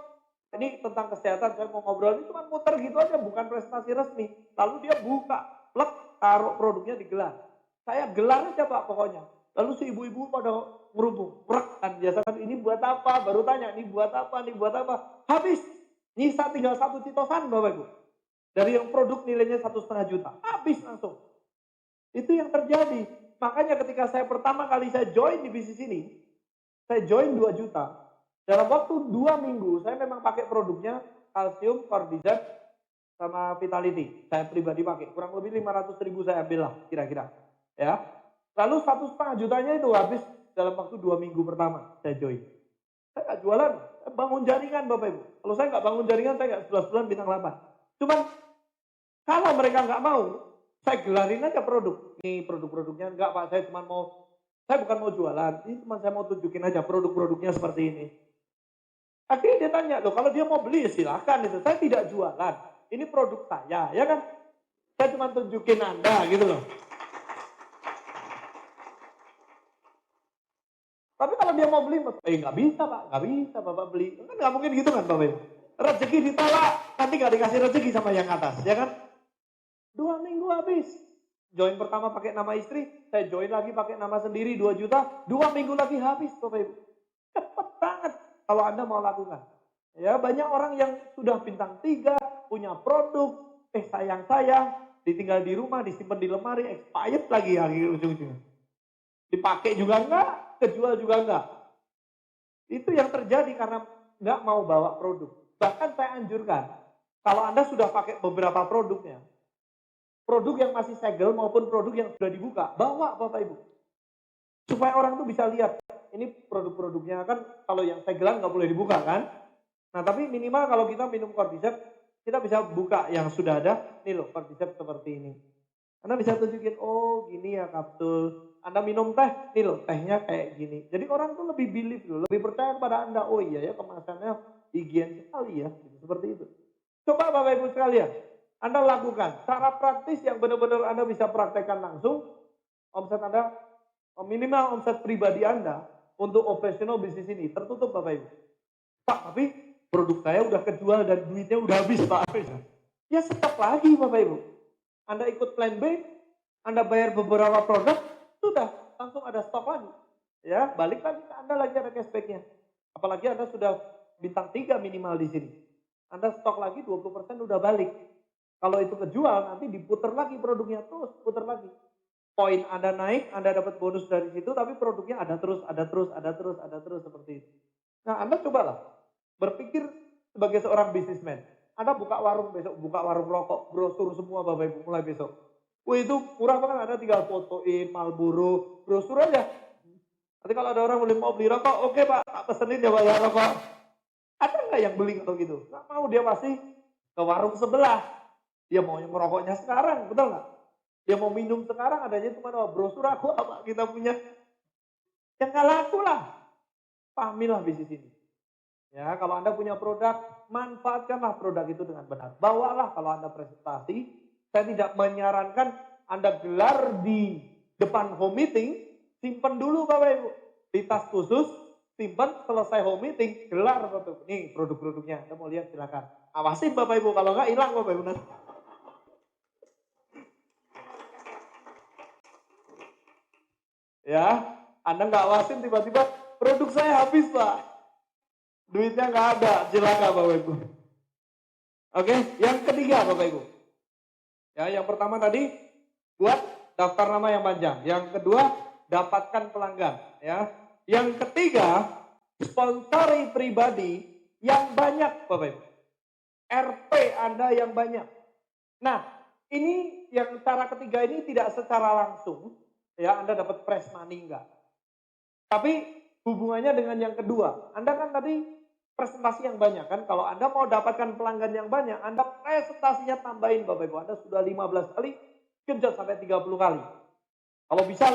ini tentang kesehatan, saya mau ngobrol, ini cuma muter gitu aja, bukan presentasi resmi. Lalu dia buka, plek, taruh produknya di gelas. Saya gelar aja Pak pokoknya. Lalu si ibu-ibu pada ngerubung, prek, kan biasa kan ini buat apa, baru tanya, ini buat apa, ini buat apa. Habis, nyisa tinggal 1 citosan Bapak Ibu. Dari yang produk nilainya 1,5 juta, habis langsung. Itu yang terjadi. Makanya ketika saya pertama kali saya join di bisnis ini, saya join 2 juta. Dalam waktu 2 minggu, saya memang pakai produknya kalsium, Cordyceps, sama Vitality. Saya pribadi pakai. Kurang lebih 500.000 saya ambil lah, kira-kira. Ya. Lalu 1,5 jutanya itu habis dalam waktu 2 minggu pertama saya join. Saya nggak jualan, saya bangun jaringan Bapak Ibu. Kalau saya nggak bangun jaringan, saya nggak 11 bulan bintang 8. Cuman, kalau mereka nggak mau, saya gelarin aja produk. Ini produk-produknya, enggak Pak, saya bukan mau jualan, ini cuma saya mau tunjukin aja produk-produknya seperti ini. Akhirnya dia tanya, loh kalau dia mau beli silahkan itu. Saya tidak jualan, ini produk saya, ya kan? Saya cuma tunjukin Anda gitu loh. Tapi kalau dia mau beli, nggak bisa Pak, nggak bisa Bapak beli. Kan nggak mungkin gitu kan Bapak Ibu. Rezeki ditolak, nanti nggak dikasih rezeki sama yang atas, ya kan? 2 minggu habis. Join pertama pakai nama istri, saya join lagi pakai nama sendiri 2 juta, 2 minggu lagi habis Bapak Ibu. Cepat banget kalau Anda mau lakukan. Ya, banyak orang yang sudah bintang 3, punya produk, sayang-sayang, ditinggal di rumah, disimpan di lemari, expired lagi akhir ujung-ujungnya. Dipakai juga enggak, kejual juga enggak. Itu yang terjadi karena enggak mau bawa produk. Bahkan saya anjurkan, kalau Anda sudah pakai beberapa produknya, produk yang masih segel maupun produk yang sudah dibuka, bawa Bapak Ibu. Supaya orang tuh bisa lihat, ini produk-produknya kan kalau yang segelan nggak boleh dibuka kan. Nah tapi minimal kalau kita minum Cordyceps, kita bisa buka yang sudah ada, nih loh Cordyceps seperti ini. Anda bisa tunjukin, oh gini ya kapsul. Anda minum teh, nih loh tehnya kayak gini. Jadi orang tuh lebih believe loh, lebih percaya kepada Anda. Oh iya ya kemasannya higien sekali ya, seperti itu. Coba Bapak Ibu sekalian, Anda lakukan cara praktis yang benar-benar Anda bisa praktekkan langsung. Omset Anda, minimal omset pribadi Anda untuk operasional bisnis ini tertutup Bapak Ibu. Pak, tapi produk saya udah kejual dan duitnya udah habis Pak. Ya stok lagi Bapak Ibu. Anda ikut plan B, Anda bayar beberapa produk, sudah langsung ada stok lagi. Ya, balik lagi ke Anda lagi ada cashback-nya. Apalagi Anda sudah bintang 3 minimal di sini. Anda stok lagi 20% udah balik. Kalau itu kejual, nanti diputar lagi produknya, terus putar lagi. Poin Anda naik, Anda dapat bonus dari situ, tapi produknya ada terus, ada terus, ada terus, ada terus, seperti itu. Nah, Anda cobalah berpikir sebagai seorang bisnismen. Anda buka warung besok, buka warung rokok, brosur semua Bapak Ibu mulai besok. Wah itu murah banget, Anda tinggal fotoin, Marlboro, brosur aja. Nanti kalau ada orang mau beli rokok, oke Pak, tak pesenin ya Pak ya rokok. Ada nggak yang beli kalau gitu? Nggak mau, dia pasti ke warung sebelah. Dia mau yang merokoknya sekarang, betul nggak? Dia mau minum sekarang, adanya cuma brosur aku apa kita punya. Yang nggak laku lah. Pahamilah bisnis ini. Ya, kalau Anda punya produk, manfaatkanlah produk itu dengan benar. Bawalah kalau Anda presentasi. Saya tidak menyarankan Anda gelar di depan home meeting, simpan dulu Bapak Ibu. Di tas khusus, simpan selesai home meeting, gelar Bapak Ibu. Nih produk-produknya, Anda mau lihat silakan. Awasin Bapak Ibu, kalau nggak hilang Bapak Ibu nanti. Ya, Anda nggak awasin tiba-tiba produk saya habis Pak. Duitnya nggak ada, silakan Bapak Ibu. Oke, yang ketiga Bapak Ibu. Ya, yang pertama tadi buat daftar nama yang panjang. Yang kedua, dapatkan pelanggan. Ya, yang ketiga, sponsori pribadi yang banyak Bapak Ibu. RP Anda yang banyak. Nah, ini yang cara ketiga ini tidak secara langsung, ya Anda dapat press money enggak. Tapi hubungannya dengan yang kedua, Anda kan tadi presentasi yang banyak kan, kalau Anda mau dapatkan pelanggan yang banyak, Anda presentasinya tambahin Bapak Ibu, Anda sudah 15 kali, genjot sampai 30 kali. Kalau bisa,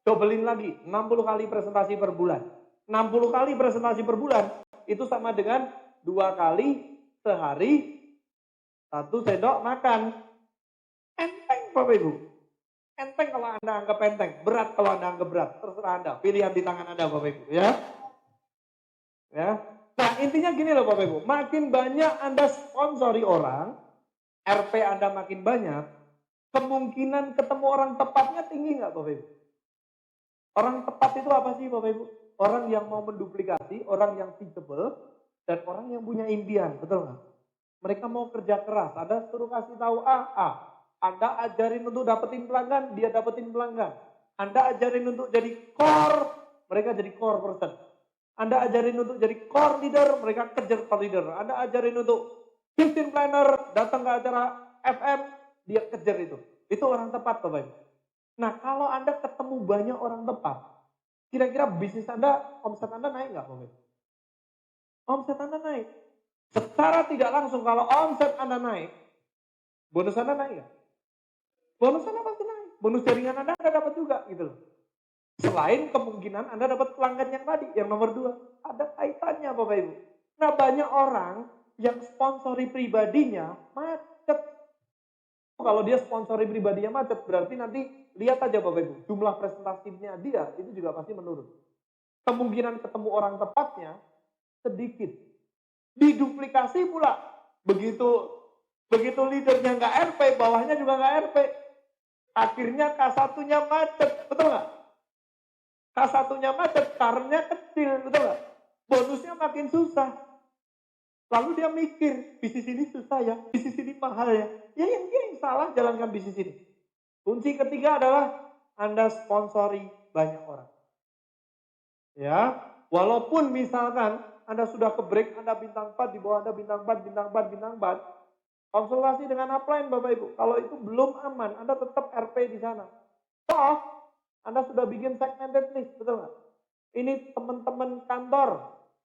dobelin lagi, 60 kali presentasi per bulan. 60 kali presentasi per bulan, itu sama dengan 2 kali sehari, 1 sendok makan. Enteng Bapak Ibu. Enteng kalau Anda anggap enteng, berat kalau Anda anggap berat, terserah Anda, pilihan di tangan Anda Bapak Ibu ya. Ya. Nah intinya gini loh Bapak Ibu, makin banyak Anda sponsori orang, RP Anda makin banyak, kemungkinan ketemu orang tepatnya tinggi nggak Bapak Ibu? Orang tepat itu apa sih Bapak Ibu? Orang yang mau menduplikasi, orang yang teachable, dan orang yang punya impian, betul nggak? Mereka mau kerja keras, Anda suruh kasih tahu Anda ajarin untuk dapetin pelanggan, dia dapetin pelanggan. Anda ajarin untuk jadi core, mereka jadi core person. Anda ajarin untuk jadi core leader, mereka kejar core leader. Anda ajarin untuk 15 planner, datang ke acara FM, dia kejar itu. Itu orang tepat Bapak Ibu. Nah kalau Anda ketemu banyak orang tepat, kira-kira bisnis Anda, omset Anda naik nggak Bapak Ibu? Omset Anda naik. Secara tidak langsung kalau omset Anda naik, bonus Anda naik nggak? Bonus Anda pasti naik. Bonus jaringan Anda dapat juga gitu loh. Selain kemungkinan Anda dapat pelanggan yang tadi, yang nomor 2. Ada kaitannya Bapak Ibu. Nah banyak orang yang sponsori pribadinya macet. Kalau dia sponsori pribadinya macet, berarti nanti lihat aja Bapak Ibu, jumlah presentasinya dia itu juga pasti menurun. Kemungkinan ketemu orang tepatnya sedikit. Diduplikasi pula. Begitu leadernya nggak RP, bawahnya juga nggak RP. Akhirnya K1-nya macet, betul nggak? K1-nya macet, karnya kecil, betul nggak? Bonusnya makin susah. Lalu dia mikir, bisnis ini susah ya, bisnis ini mahal ya. Ya yang dia yang salah jalankan bisnis ini. Kunci ketiga adalah Anda sponsori banyak orang. Ya, walaupun misalkan Anda sudah ke break, Anda bintang 4, di bawah Anda bintang 4, bintang 4, bintang 4. Konsultasi dengan upline Bapak Ibu. Kalau itu belum aman, Anda tetap RP di sana. Toh, Anda sudah bikin segmented list, betul nggak? Ini teman-teman kantor,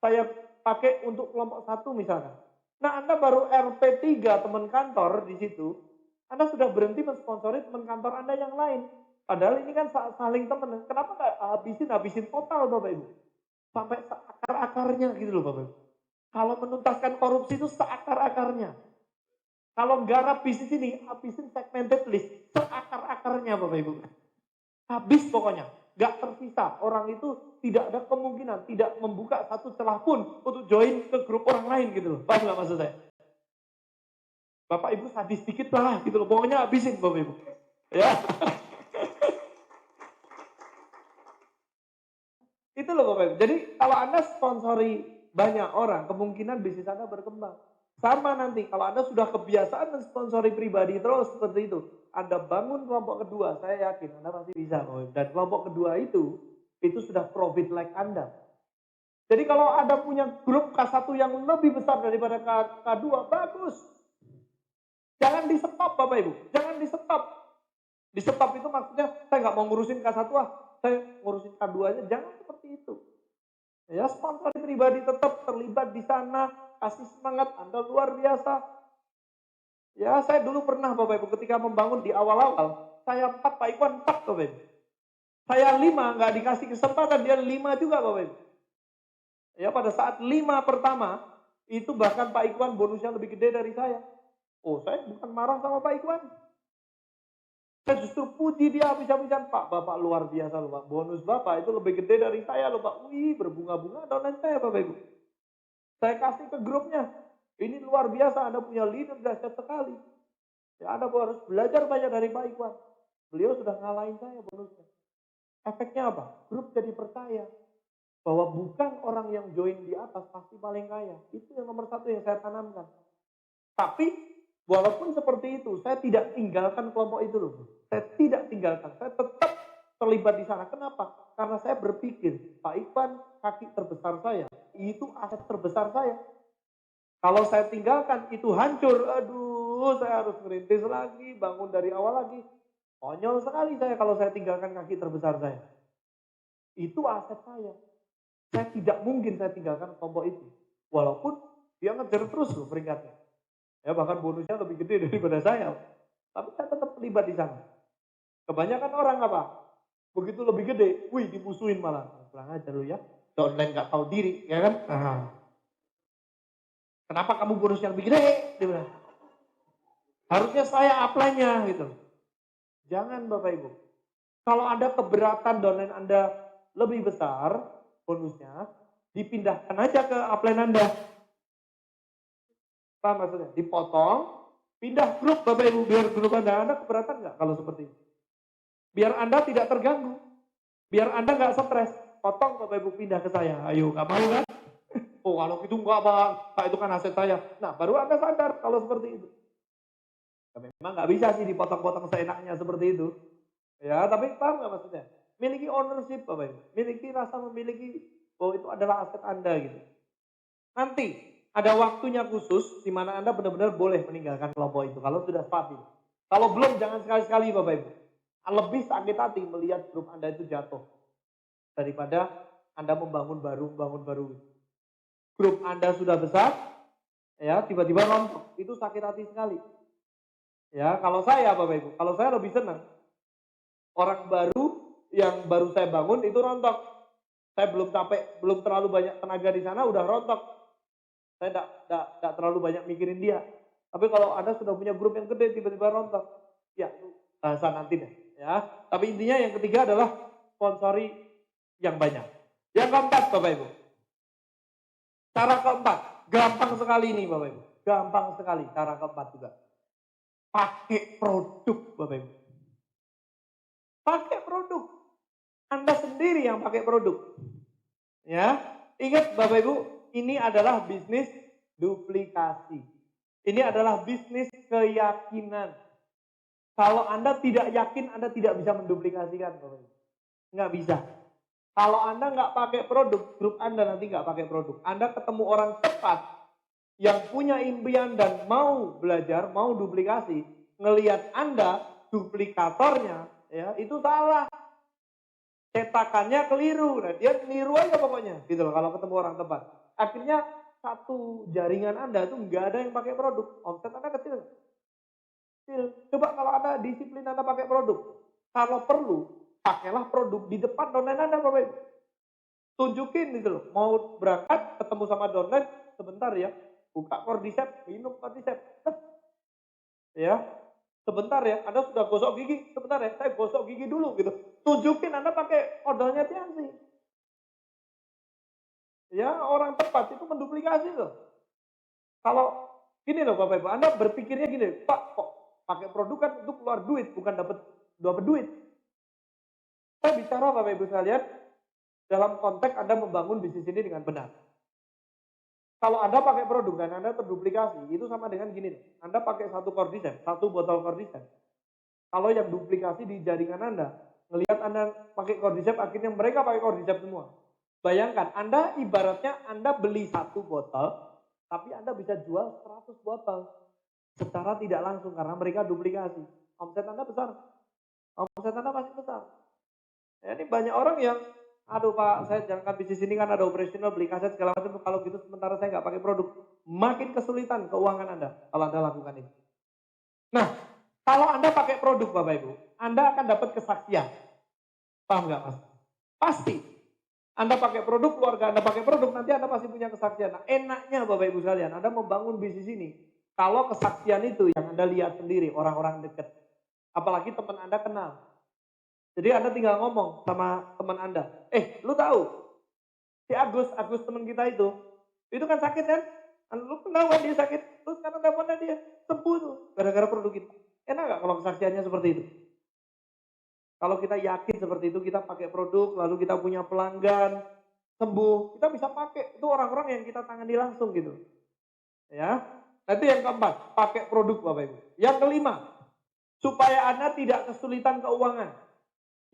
saya pakai untuk kelompok 1 misalkan. Nah, Anda baru RP3 teman kantor di situ, Anda sudah berhenti mensponsori teman kantor Anda yang lain. Padahal ini kan saling teman. Kenapa nggak habisin total Bapak Ibu? Sampai seakar-akarnya gitu loh Bapak Ibu. Kalau menuntaskan korupsi itu seakar-akarnya. Kalau garap bisnis ini, habisin segmented list. Seakar-akarnya Bapak Ibu. Habis pokoknya. Gak tersisa. Orang itu tidak ada kemungkinan, tidak membuka satu celah pun untuk join ke grup orang lain gitu loh. Paham gak maksud saya? Bapak Ibu sadis dikit lah gitu loh. Pokoknya habisin Bapak Ibu. Ya. Itu loh Bapak Ibu. Jadi kalau Anda sponsori banyak orang, kemungkinan bisnis Anda berkembang. Sama nanti, kalau Anda sudah kebiasaan mensponsori pribadi terus seperti itu, Anda bangun kelompok kedua, saya yakin Anda pasti bisa. Dan kelompok kedua itu sudah profit like Anda. Jadi kalau Anda punya grup K1 yang lebih besar daripada K2, bagus. Jangan di stop Bapak Ibu, jangan di stop. Di stop itu maksudnya, saya nggak mau ngurusin K1 saya ngurusin K2 aja, jangan seperti itu. Ya, sponsor pribadi tetap terlibat di sana, kasih semangat, Anda luar biasa. Ya, saya dulu pernah Bapak Ibu ketika membangun di awal-awal, saya 4, Pak Iwan 4 Bapak Ibu. Saya 5, nggak dikasih kesempatan, dia 5 juga Bapak Ibu. Ya, pada saat 5 pertama, itu bahkan Pak Iwan bonusnya lebih gede dari saya. Oh, saya bukan marah sama Pak Iwan. Saya justru puji dia habis-habisan, Pak, Bapak luar biasa loh Pak. Bonus Bapak itu lebih gede dari saya loh Pak. Wih, berbunga-bunga downline saya Bapak Ibu. Saya kasih ke grupnya. Ini luar biasa, Anda punya leader dahsyat sekali. Ya, Anda harus belajar banyak dari Pak Iwan. Beliau sudah ngalahin saya bonusnya. Efeknya apa? Grup jadi percaya bahwa bukan orang yang join di atas pasti paling kaya. Itu yang nomor 1 yang saya tanamkan. Tapi walaupun seperti itu, saya tidak tinggalkan kelompok itu loh. Saya tidak tinggalkan, saya tetap terlibat di sana. Kenapa? Karena saya berpikir, Pak Iwan kaki terbesar saya, itu aset terbesar saya. Kalau saya tinggalkan, itu hancur. Aduh, saya harus merintis lagi, bangun dari awal lagi. Konyol sekali saya kalau saya tinggalkan kaki terbesar saya. Itu aset saya. Saya tidak mungkin saya tinggalkan kelompok itu. Walaupun dia ngejar terus loh peringkatnya. Ya bahkan bonusnya lebih gede daripada saya. Tapi saya tetap terlibat di sana. Kebanyakan orang apa? Begitu lebih gede, wih dimusuhin malah. Kurang aja lu ya. Online nggak tahu diri, ya kan? Aha. Kenapa kamu bonusnya lebih gede? Dia bilang. Harusnya saya upline-nya gitu. Jangan Bapak Ibu. Kalau Anda keberatan downline Anda lebih besar bonusnya, dipindahkan aja ke upline Anda. Paham maksudnya? Dipotong, pindah grup Bapak Ibu, biar grup Anda keberatan nggak kalau seperti itu? Biar Anda tidak terganggu, biar Anda nggak stres, potong Bapak Ibu pindah ke saya, ayo nggak mau kan? Oh kalau itu nggak Bang, Pak itu kan aset saya. Nah baru Anda sadar kalau seperti itu. Ya, memang nggak bisa sih dipotong-potong seenaknya seperti itu. Ya tapi paham nggak maksudnya? Miliki ownership Bapak Ibu, miliki rasa memiliki bahwa itu adalah aset Anda gitu. Nanti ada waktunya khusus di mana Anda benar-benar boleh meninggalkan kelompok itu kalau sudah stabil. Kalau belum jangan sekali-sekali Bapak Ibu. Lebih sakit hati melihat grup Anda itu jatuh daripada Anda membangun baru. Grup Anda sudah besar, ya tiba-tiba rontok, itu sakit hati sekali. Ya kalau saya Bapak Ibu, kalau saya lebih senang orang baru yang baru saya bangun itu rontok. Saya belum capek, belum terlalu banyak tenaga di sana, udah rontok. Saya tidak terlalu banyak mikirin dia. Tapi kalau Anda sudah punya grup yang gede, tiba-tiba rontok, ya bahasa nanti deh. Ya, tapi intinya yang ketiga adalah sponsori yang banyak. Yang keempat, Bapak Ibu. Cara keempat, gampang sekali ini, Bapak Ibu. Gampang sekali cara keempat juga. Pakai produk, Bapak Ibu. Pakai produk. Anda sendiri yang pakai produk. Ya, ingat Bapak Ibu, ini adalah bisnis duplikasi. Ini adalah bisnis keyakinan. Kalau Anda tidak yakin, Anda tidak bisa menduplikasikan, Bapak Ibu. Nggak bisa. Kalau Anda nggak pakai produk, grup Anda nanti nggak pakai produk. Anda ketemu orang tepat yang punya impian dan mau belajar, mau duplikasi, ngelihat Anda duplikatornya, ya itu salah. Cetakannya keliru, nah dia niru aja pokoknya, gitu loh kalau ketemu orang tepat. Akhirnya satu jaringan Anda tuh nggak ada yang pakai produk, omset Anda kecil. Kecil. Coba kalau Anda disiplin Anda pakai produk, kalau perlu pakailah produk di depan downline Anda, Bapak Ibu. Tunjukin gitu loh, mau berangkat ketemu sama downline sebentar ya, buka Cordyceps, minum Cordyceps, ya. Sebentar ya, Anda sudah gosok gigi, sebentar ya, saya gosok gigi dulu gitu. Tunjukin Anda pakai odolnya Tianzi. Ya, orang tepat itu menduplikasi loh. Kalau gini loh Bapak Ibu, Anda berpikirnya gini, Pak kok pakai produk kan untuk keluar duit, bukan dapat duit. Saya bicara Bapak Ibu sekalian, dalam konteks Anda membangun bisnis ini dengan benar. Kalau Anda pakai produk dan Anda terduplikasi, itu sama dengan gini, Anda pakai satu Cordyceps, satu botol Cordyceps. Kalau yang duplikasi di jaringan Anda, ngelihat Anda pakai Cordyceps, akhirnya mereka pakai Cordyceps semua. Bayangkan, Anda ibaratnya Anda beli satu botol, tapi Anda bisa jual 100 botol. Secara tidak langsung, karena mereka duplikasi. Omset Anda besar. Omset Anda pasti besar. Ya, ini banyak orang yang, aduh Pak, saya jalankan bisnis ini kan ada operasional, beli kaset segala macam, kalau gitu sementara saya nggak pakai produk. Makin kesulitan keuangan Anda, kalau Anda lakukan ini. Nah, kalau Anda pakai produk Bapak Ibu, Anda akan dapat kesaksian. Paham nggak Mas? Pasti. Anda pakai produk, keluarga Anda pakai produk, nanti Anda pasti punya kesaksian. Nah, enaknya Bapak Ibu sekalian, Anda membangun bisnis ini, kalau kesaksian itu yang Anda lihat sendiri, orang-orang dekat. Apalagi teman Anda kenal. Jadi Anda tinggal ngomong sama teman Anda, lu tahu, si Agus teman kita itu kan sakit kan? Lu kenal kan dia sakit, terus sekarang teleponnya dia, sembuh tuh, gara-gara produk kita. Enak nggak kalau kesaksiannya seperti itu? Kalau kita yakin seperti itu, kita pakai produk, lalu kita punya pelanggan, sembuh, kita bisa pakai. Itu orang-orang yang kita tangani langsung gitu. Ya. Nanti yang keempat, pakai produk Bapak Ibu. Yang kelima, supaya Anda tidak kesulitan keuangan.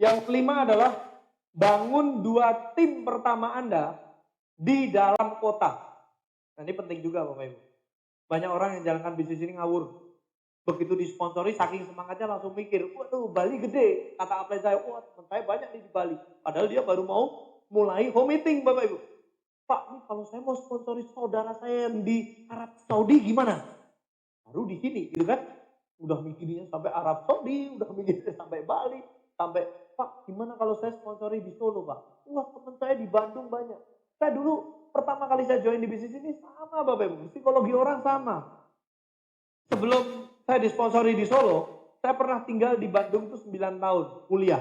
Yang kelima adalah bangun 2 tim pertama Anda di dalam kota. Nah, ini penting juga Bapak Ibu. Banyak orang yang jalankan bisnis ini ngawur. Begitu disponsori, saking semangatnya langsung mikir, waduh Bali gede. Kata apply saya, wah teman saya banyak nih di Bali. Padahal dia baru mau mulai home meeting Bapak Ibu. Pak, nih kalau saya mau sponsori saudara saya yang di Arab Saudi gimana? Baru di sini gitu kan. Udah mikirnya sampai Arab Saudi, udah mikirnya sampai Bali. Sampai, Pak gimana kalau saya sponsori di Solo Pak? Wah teman saya di Bandung banyak. Saya dulu pertama kali saya join di bisnis ini sama Bapak Ibu. Psikologi orang sama. Sebelum saya disponsori di Solo, saya pernah tinggal di Bandung tuh 9 tahun, kuliah.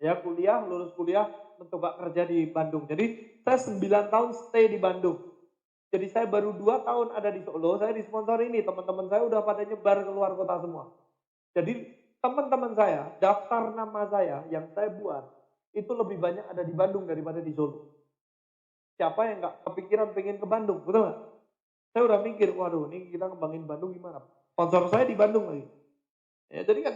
Ya, lulus kuliah, mencoba kerja di Bandung. Jadi, saya 9 tahun stay di Bandung. Jadi, saya baru 2 tahun ada di Solo, saya disponsori ini, teman-teman saya udah pada nyebar keluar kota semua. Jadi, teman-teman saya, daftar nama saya yang saya buat, itu lebih banyak ada di Bandung daripada di Solo. Siapa yang nggak kepikiran pengen ke Bandung, betul nggak? Saya udah mikir, waduh ini kita ngembangin Bandung gimana? Sponsor saya di Bandung lagi. Ya, jadi kan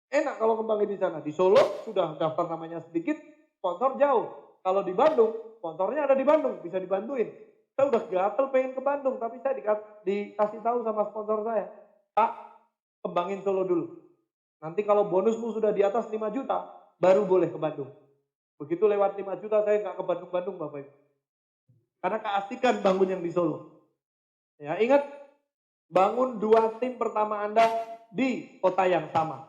enak kalau ngembangin di sana. Di Solo sudah daftar namanya sedikit, sponsor jauh. Kalau di Bandung, sponsornya ada di Bandung, bisa dibantuin. Saya udah gatel pengen ke Bandung, tapi saya dikasih tahu sama sponsor saya, Pak, kembangin Solo dulu. Nanti kalau bonusmu sudah di atas 5 juta, baru boleh ke Bandung. Begitu lewat 5 juta, saya nggak ke Bandung-Bandung Bapak Ibu. Karena keasikan bangun yang di Solo. Ya, ingat, bangun 2 tim pertama Anda di kota yang sama.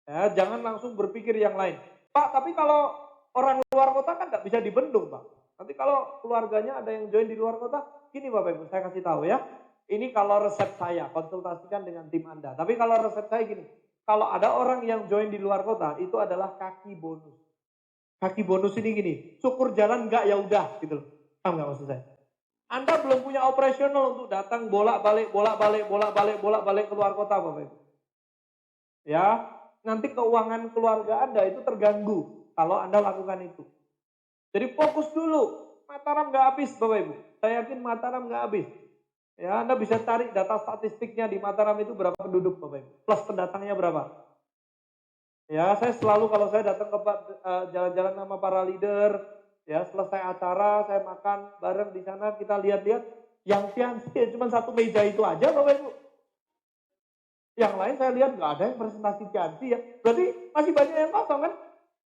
Ya, jangan langsung berpikir yang lain. Pak, tapi kalau orang luar kota kan nggak bisa dibendung, Pak. Nanti kalau keluarganya ada yang join di luar kota, gini Bapak Ibu, saya kasih tahu ya. Ini kalau resep saya, konsultasikan dengan tim Anda. Tapi kalau resep saya gini, kalau ada orang yang join di luar kota, itu adalah kaki bonus. Kaki bonus ini gini, syukur jalan nggak ya udah gitu loh. Paham nggak maksud saya? Anda belum punya operasional untuk datang bolak-balik keluar kota Bapak Ibu. Ya. nanti keuangan keluarga Anda itu terganggu kalau Anda lakukan itu. Jadi fokus dulu. Mataram nggak habis Bapak Ibu. Saya yakin Mataram nggak habis. Ya, Anda bisa cari data statistiknya di Mataram itu berapa penduduk Bapak Ibu. Plus pendatangnya berapa. Ya, saya selalu kalau saya datang ke jalan-jalan sama para leader, ya selesai acara saya makan bareng di sana, kita lihat-lihat yang fiansi ya cuma satu meja itu aja Bapak Ibu. Yang lain saya lihat nggak ada yang presentasi fiansi ya. Berarti masih banyak yang kosong kan?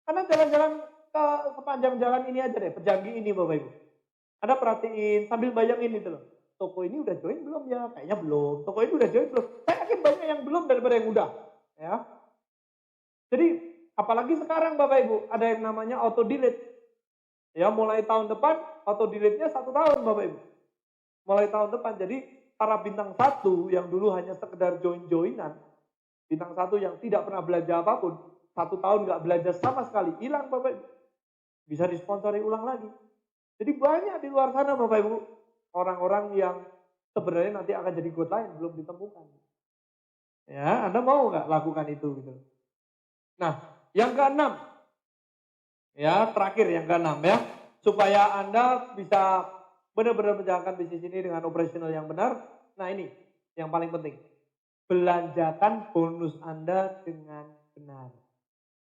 Karena jalan-jalan ke sepanjang jalan ini aja deh, Pejanggi ini Bapak Ibu. Anda perhatiin sambil bayangin itu loh. Toko ini udah join belum ya? Kayaknya belum. Toko ini udah join belum? Saya yakin banyak yang belum daripada yang udah. Ya. Jadi apalagi sekarang Bapak Ibu ada yang namanya auto delete. Ya mulai tahun depan auto delete-nya 1 tahun Bapak Ibu. Mulai tahun depan. Jadi para bintang 1 yang dulu hanya sekedar join-joinan, bintang 1 yang tidak pernah belajar apapun, 1 tahun nggak belajar sama sekali, hilang Bapak Ibu. Bisa disponsori ulang lagi. Jadi banyak di luar sana Bapak Ibu, orang-orang yang sebenarnya nanti akan jadi god lain belum ditemukan. Ya, Anda mau nggak lakukan itu gitu. Nah, yang keenam, ya terakhir yang keenam ya, supaya Anda bisa benar-benar menjalankan bisnis ini dengan operasional yang benar. Nah ini yang paling penting, belanjakan bonus Anda dengan benar.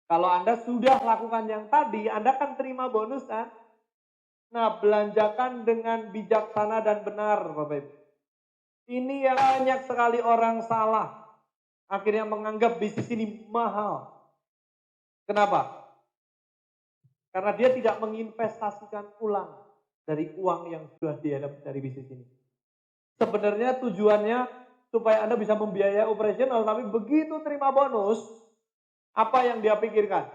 Kalau Anda sudah lakukan yang tadi, Anda kan terima bonus kan? Nah, belanjakan dengan bijaksana dan benar, Bapak Ibu. Ini yang banyak sekali orang salah. Akhirnya menganggap bisnis ini mahal. Kenapa? Karena dia tidak menginvestasikan ulang dari uang yang sudah dia dapat dari bisnis ini. Sebenarnya tujuannya supaya Anda bisa membiayai operasional, tapi begitu terima bonus, apa yang dia pikirkan?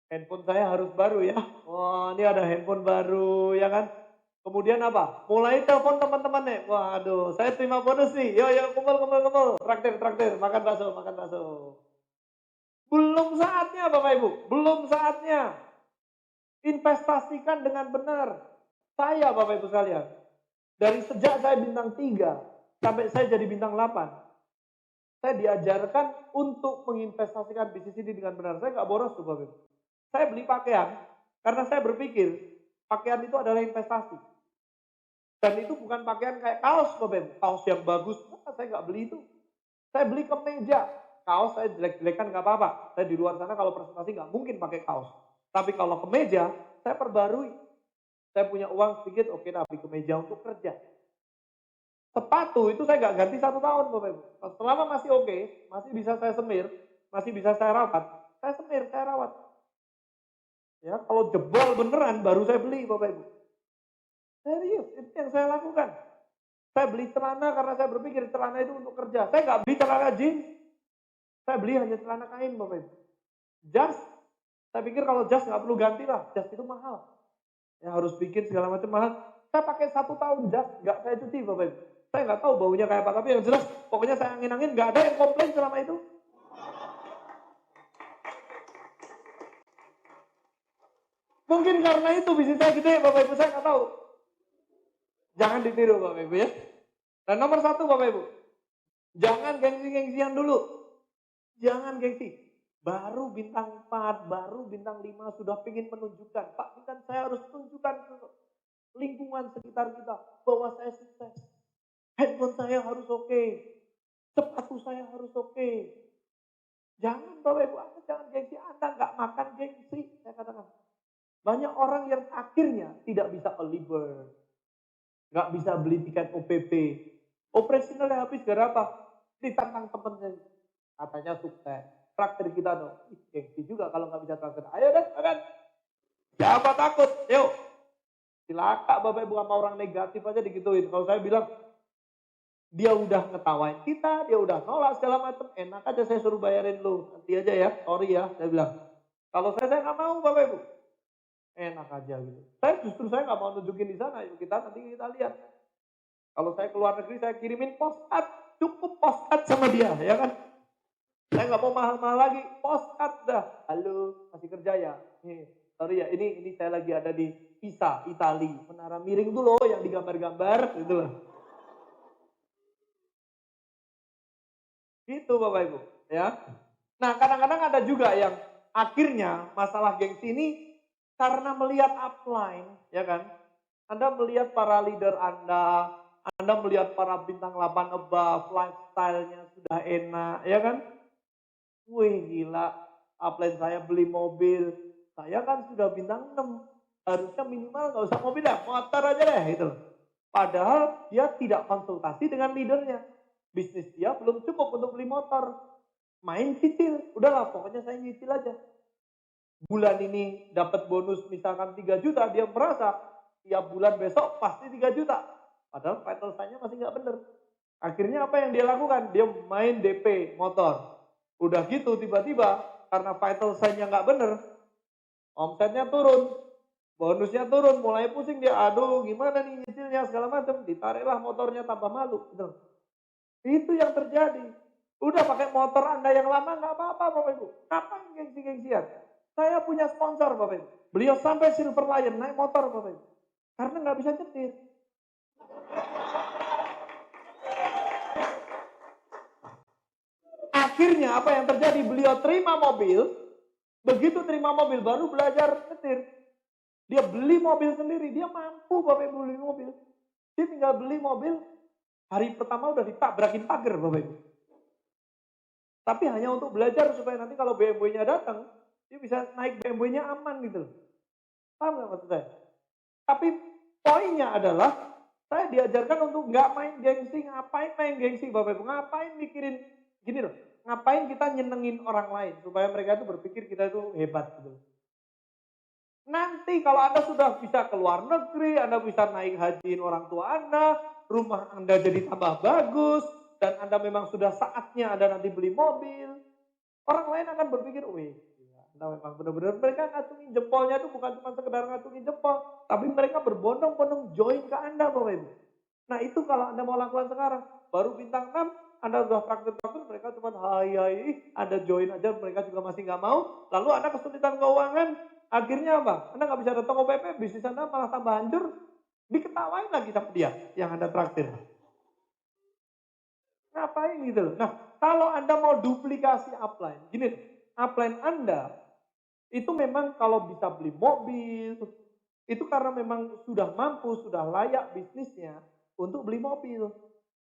Handphone saya harus baru ya. Wah, ini ada handphone baru ya kan. Kemudian apa? Mulai telepon teman-temannya. Waduh, saya terima bonus nih. Yo, kumpul. Traktir. Makan bakso. Belum saatnya Bapak Ibu. Belum saatnya. Investasikan dengan benar. Saya Bapak Ibu sekalian. Dari sejak saya bintang 3 sampai saya jadi bintang 8. Saya diajarkan untuk menginvestasikan bisnis ini dengan benar. Saya nggak boros tuh Bapak Ibu. Saya beli pakaian karena saya berpikir pakaian itu adalah investasi. Dan itu bukan pakaian kayak kaos Bapak Ibu. Kaos yang bagus, saya nggak beli itu. Saya beli kemeja. Kaos saya jelek-jelekan nggak apa-apa. Saya di luar sana kalau presentasi nggak mungkin pakai kaos. Tapi kalau kemeja, saya perbarui. Saya punya uang sedikit, oke beli kemeja untuk kerja. Sepatu itu saya nggak ganti 1 tahun Bapak Ibu. Selama masih oke, masih bisa saya semir, masih bisa saya rawat, saya semir, saya rawat. Ya, kalau jebol beneran baru saya beli Bapak Ibu. Serius, itu yang saya lakukan. Saya beli celana karena saya berpikir celana itu untuk kerja. Saya nggak beli celana jeans. Saya beli hanya celana kain Bapak Ibu. Jas, saya pikir kalau jas nggak perlu ganti lah. Jas itu mahal. Ya harus bikin segala macam mahal. Saya pakai 1 tahun jas, nggak saya cuci Bapak Ibu. Saya nggak tahu baunya kayak apa, tapi yang jelas pokoknya saya angin-angin nggak ada yang komplain selama itu. Mungkin karena itu bisnis saya gede Bapak Ibu, saya nggak tahu. Jangan ditiru Bapak Ibu ya. Dan nomor 1 Bapak Ibu, jangan gengsi-gengsian dulu. Jangan gengsi. Baru bintang 4, baru bintang 5 sudah ingin menunjukkan. Pak, kan saya harus tunjukkan ke lingkungan sekitar kita bahwa saya sukses. Handphone saya harus oke. Sepatu saya harus oke. Jangan Bapak Ibu, Anda jangan gengsi. Anda nggak makan gengsi, saya katakan. Banyak orang yang akhirnya tidak bisa early bird. Nggak bisa beli tiket OPP. Operasionalnya habis gara apa? Ditantang temennya. Katanya sukses. Traktir kita dong. Gengsi juga kalau nggak bisa traktir. Ayo deh, makan. Siapa takut? Yuk. Silaka Bapak Ibu sama orang negatif aja digituin. Kalau saya bilang, dia udah ngetawain kita, dia udah nolak segala macam. Enak aja saya suruh bayarin lu. Nanti aja ya, sorry ya. Saya bilang. Kalau saya nggak mau Bapak Ibu. Enak aja gitu. Saya nggak mau nunjukin di sana. Yuk nanti kita lihat. Kalau saya keluar negeri saya kirimin postcard, cukup postcard sama dia, ya kan? Saya nggak mau mahal-mahal lagi, postcard dah. Halo, masih kerja ya? Nih, sorry ya, ini saya lagi ada di Pisa, Itali. Menara miring tuh loh yang digambar-gambar, gitu loh. Gitu Bapak Ibu, ya. Nah, kadang-kadang ada juga yang akhirnya masalah gengsi ini karena melihat upline, ya kan? Anda melihat para leader Anda melihat para bintang 8 above, lifestyle-nya sudah enak, ya kan? Wih gila, upline saya beli mobil, saya kan sudah bintang 6, harusnya minimal nggak usah mobil dah, motor aja deh gitu. Padahal dia tidak konsultasi dengan leadernya. Bisnis dia belum cukup untuk beli motor. Main cicil, udahlah pokoknya saya nyicil aja. Bulan ini dapat bonus misalkan 3 juta, dia merasa tiap bulan besok pasti 3 juta. Padahal vital sign-nya masih nggak bener. Akhirnya apa yang dia lakukan? Dia main DP motor. Udah gitu tiba-tiba karena vital sign-nya nggak bener, omsetnya turun, bonusnya turun, mulai pusing dia, aduh gimana nih nyicilnya segala macam, ditariklah motornya tambah malu. Gitu. Itu yang terjadi. Udah pakai motor Anda yang lama nggak apa-apa Bapak Ibu. Ngapain gengsi-gengsian? Saya punya sponsor Bapak Ibu. Beliau sampai Silver Lion naik motor Bapak Ibu. Karena nggak bisa nyetir. Akhirnya apa yang terjadi? Beliau terima mobil, begitu terima mobil baru belajar nyetir. Dia beli mobil sendiri, dia mampu Bapak Ibu beli mobil. Dia tinggal beli mobil, hari pertama udah ditabrakin pagar Bapak Ibu. Tapi hanya untuk belajar supaya nanti kalau BMW-nya datang, dia bisa naik BMW-nya aman gitu. Paham nggak maksud saya? Tapi poinnya adalah, saya diajarkan untuk nggak main gengsi. Ngapain main gengsi Bapak Ibu? Ngapain mikirin, gini loh, ngapain kita nyenengin orang lain, supaya mereka itu berpikir kita itu hebat gitu. Nanti kalau Anda sudah bisa ke luar negeri, Anda bisa naik hajiin orang tua Anda, rumah Anda jadi tambah bagus, dan Anda memang sudah saatnya Anda nanti beli mobil, orang lain akan berpikir, wih, Anda memang benar-benar, mereka ngacungin jempolnya itu bukan cuma sekedar ngacungin jempol, tapi mereka berbondong-bondong join ke Anda, Bapak Ibu. Nah itu kalau Anda mau lakukan sekarang, baru bintang 6, Anda sudah praktek-praktek, mereka cuma hai, Anda join aja, mereka juga masih nggak mau, lalu Anda kesulitan keuangan, akhirnya apa? Anda nggak bisa datang OPP, bisnis Anda malah tambah hancur, diketawain lagi sama dia yang Anda traktir. Ngapain gitu loh. Nah, kalau Anda mau duplikasi upline, gini, upline Anda itu memang kalau bisa beli mobil, itu karena memang sudah mampu, sudah layak bisnisnya untuk beli mobil.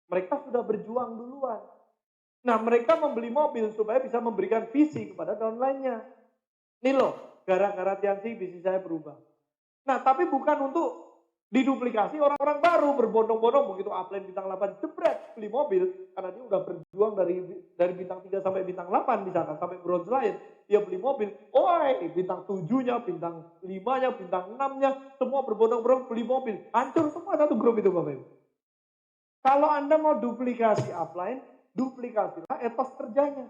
Mereka sudah berjuang duluan. Nah, mereka membeli mobil supaya bisa memberikan visi kepada downline-nya. Nih loh, gara-gara Tiansi bisnis saya berubah. Nah, tapi bukan untuk diduplikasi orang-orang baru berbondong-bondong begitu upline bintang 8 jebret beli mobil karena dia udah berjuang dari bintang 3 sampai bintang 8 misalkan sampai bronze lion dia beli mobil, bintang 7-nya, bintang 5-nya, bintang 6-nya semua berbondong-bondong beli mobil, hancur semua satu grup itu Bapak Ibu. Kalau Anda mau duplikasi upline, duplikasilah etos kerjanya.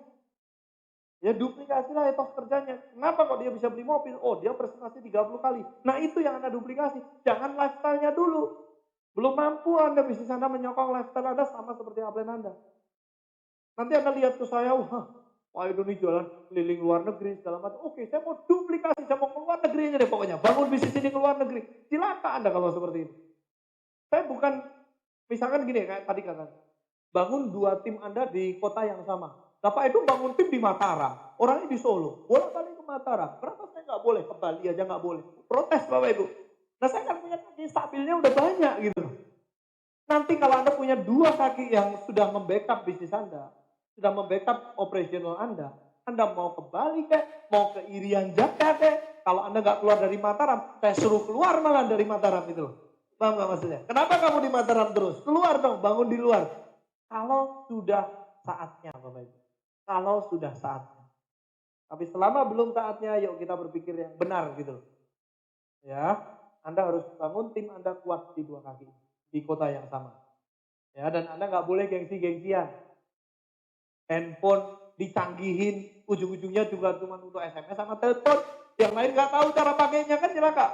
Ya duplikasilah etos kerjanya. Kenapa kok dia bisa beli mobil? Oh dia presentasi 30 kali. Nah itu yang Anda duplikasi. Jangan lifestyle-nya dulu. Belum mampu Anda bisnis Anda menyokong lifestyle Anda sama seperti upline Anda. Nanti Anda lihat ke saya, wah Pak Idoni jualan keliling luar negeri segala macam. Oke, saya mau duplikasi, saya mau keluar negeri aja deh pokoknya. Bangun bisnis ini ke luar negeri. Silakan Anda kalau seperti itu. Saya bukan, misalkan gini kayak tadi kata, bangun 2 tim Anda di kota yang sama. Bapak itu bangun tim di Mataram, orangnya di Solo, bolak-balik ke Mataram. Kenapa saya nggak boleh? Ke Bali aja nggak boleh. Protes Bapak Ibu. Nah saya kan punya kaki stabilnya udah banyak gitu. Nanti kalau Anda punya 2 kaki yang sudah membackup bisnis Anda, sudah membackup operasional Anda mau ke Bali kek, mau ke Irian Jaya kek, kalau Anda nggak keluar dari Mataram, saya suruh keluar malah dari Mataram itu loh. Paham nggak maksudnya? Kenapa kamu di Mataram terus? Keluar dong, bangun di luar. Kalau sudah saatnya Bapak Ibu. Kalau sudah saatnya. Tapi selama belum saatnya, yuk kita berpikir yang benar gitu. Ya, Anda harus bangun tim Anda kuat di 2 kaki. Di kota yang sama. Ya, dan Anda nggak boleh gengsi-gengsian. Handphone dicanggihin, ujung-ujungnya juga cuma untuk SMS sama telepon. Yang lain nggak tahu cara pakainya kan celaka.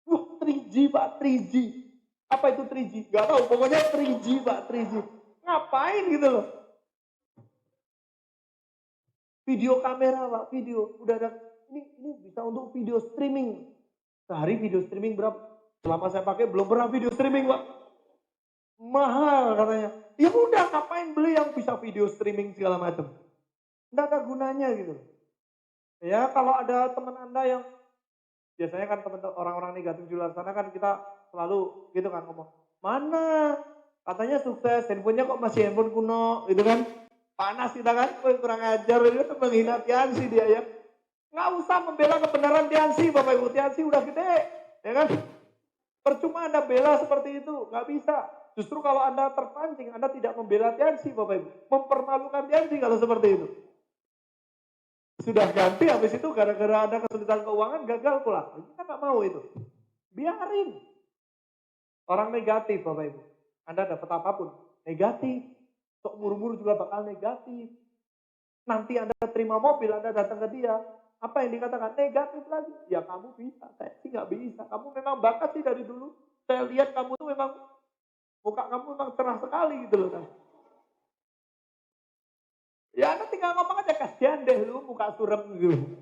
Wah, 3G Pak, 3G. Apa itu 3G? Gak tahu, pokoknya 3G Pak, 3G. Ngapain gitu loh. Video kamera Pak, video. Udah ada, ini bisa untuk video streaming. Sehari video streaming berapa? Selama saya pakai belum pernah video streaming Pak. Mahal katanya. Ya udah ngapain beli yang bisa video streaming segala macam. Tidak ada gunanya gitu. Ya kalau ada teman Anda yang biasanya kan teman orang-orang negatif di luar sana kan kita selalu gitu kan ngomong, mana katanya sukses, handphonenya kok masih handphone kuno gitu kan. Panas kita kan, kurang ajar, itu menghina Tiansi dia ya. Nggak usah membela kebenaran Tiansi, Bapak Ibu. Tiansi udah gede, ya kan? Percuma Anda bela seperti itu, nggak bisa. Justru kalau Anda terpancing, Anda tidak membela Tiansi, Bapak Ibu. Mempermalukan Tiansi kalau seperti itu. Sudah ganti, habis itu gara-gara ada kesulitan keuangan, gagal pula. Kita nggak mau itu. Biarin. Orang negatif, Bapak Ibu. Anda dapat apapun, negatif. Sok muru-muru juga bakal negatif. Nanti Anda terima mobil, Anda datang ke dia, apa yang dikatakan? Negatif lagi. Ya kamu bisa, saya sih nggak bisa. Kamu memang bakat sih dari dulu. Saya lihat kamu tuh memang, muka kamu memang cerah sekali gitu loh. Ya Anda tinggal ngomong aja, kasihan deh lu muka surem gitu.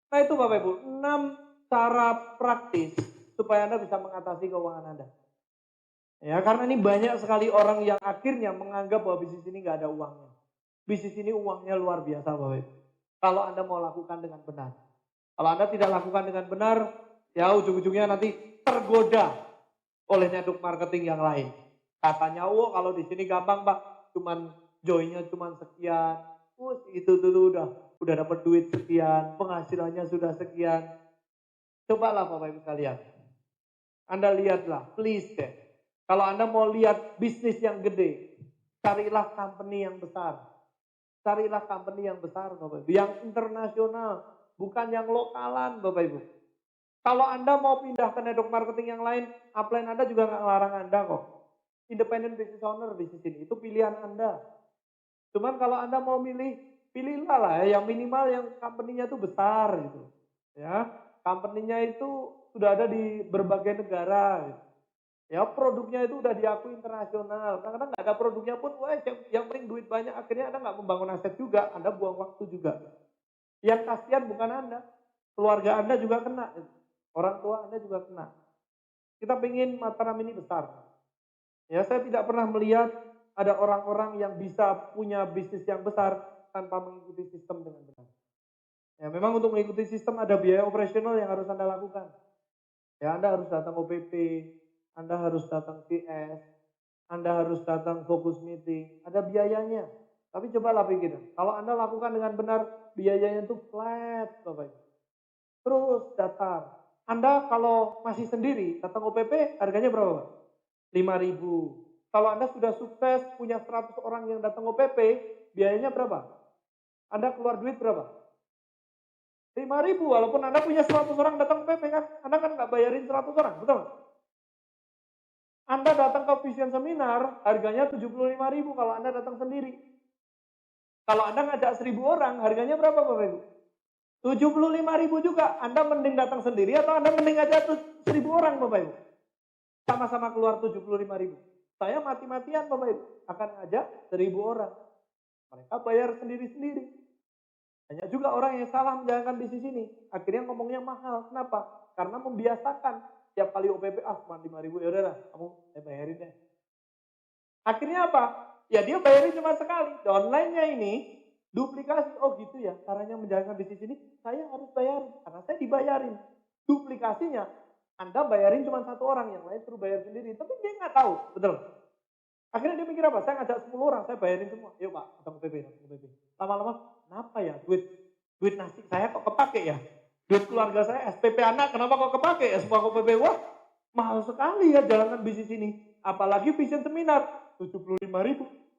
Nah itu Bapak Ibu, 6 cara praktis supaya Anda bisa mengatasi keuangan Anda. Ya karena ini banyak sekali orang yang akhirnya menganggap bahwa bisnis ini nggak ada uangnya. Bisnis ini uangnya luar biasa Bapak Ibu. Kalau Anda mau lakukan dengan benar. Kalau Anda tidak lakukan dengan benar, ya ujung-ujungnya nanti tergoda oleh network marketing yang lain. Katanya, oh kalau di sini gampang Pak, cuman joinnya cuman sekian. Itu tuh udah dapat duit sekian, penghasilannya sudah sekian. Cobalah Bapak Ibu sekalian. Anda lihatlah, please deh. Kalau Anda mau lihat bisnis yang gede, carilah company yang besar. Carilah company yang besar Bapak Ibu, yang internasional, bukan yang lokalan Bapak Ibu. Kalau Anda mau pindah ke network marketing yang lain, upline Anda juga nggak ngelarang Anda kok. Independent business owner bisnis ini, itu pilihan Anda. Cuman kalau Anda mau milih, pilihlah lah ya, yang minimal yang company-nya itu besar gitu. Ya, company-nya itu sudah ada di berbagai negara gitu. Ya produknya itu udah diakui internasional. Kadang-kadang nggak ada produknya pun, wah yang penting duit banyak. Akhirnya Anda nggak membangun aset juga, Anda buang waktu juga. Yang kasihan bukan Anda, keluarga Anda juga kena. Orang tua Anda juga kena. Kita ingin Mataram ini besar. Ya saya tidak pernah melihat ada orang-orang yang bisa punya bisnis yang besar tanpa mengikuti sistem dengan benar. Ya memang untuk mengikuti sistem ada biaya operasional yang harus Anda lakukan. Ya Anda harus datang OPP, Anda harus datang CS, Anda harus datang fokus meeting, ada biayanya. Tapi cobalah pikir, kalau Anda lakukan dengan benar, biayanya itu flat, Bapak Ibu. Terus datar. Anda kalau masih sendiri, datang OPP, harganya berapa, Pak? 5.000. Kalau Anda sudah sukses, punya 100 orang yang datang OPP, biayanya berapa? Anda keluar duit berapa? 5.000, walaupun Anda punya 100 orang datang OPP kan, Anda kan nggak bayarin 100 orang, betul? Anda datang ke vision seminar, harganya 75.000 kalau Anda datang sendiri. Kalau Anda ngajak 1.000 orang, harganya berapa Bapak Ibu? 75.000 juga. Anda mending datang sendiri atau Anda mending ngajak 1.000 orang Bapak Ibu? Sama-sama keluar 75.000. Saya mati-matian Bapak Ibu, akan ngajak 1.000 orang. Mereka bayar sendiri-sendiri. Banyak juga orang yang salah menjalankan bisnis ini. Akhirnya ngomongnya mahal. Kenapa? Karena membiasakan. Tiap kali OPP, cuma 5.000, ya udahlah, kamu saya bayarin deh. Akhirnya apa? Ya dia bayarin cuma sekali. Downline-nya ini duplikasi. Oh gitu ya, caranya menjalankan bisnis ini, saya harus bayarin. Karena saya dibayarin. Duplikasinya, Anda bayarin cuma satu orang, yang lain suruh bayar sendiri. Tapi dia nggak tahu, betul. Akhirnya dia mikir apa? Saya ngajak 10 orang, saya bayarin semua. Yuk Pak, datang ke PP. Lama-lama, kenapa ya duit nasi saya kok kepake ya? Duit keluarga saya, SPP anak, kenapa kok kepake ya semua ke PP? Wah, mahal sekali ya jalankan bisnis ini. Apalagi vision seminar, 75.000.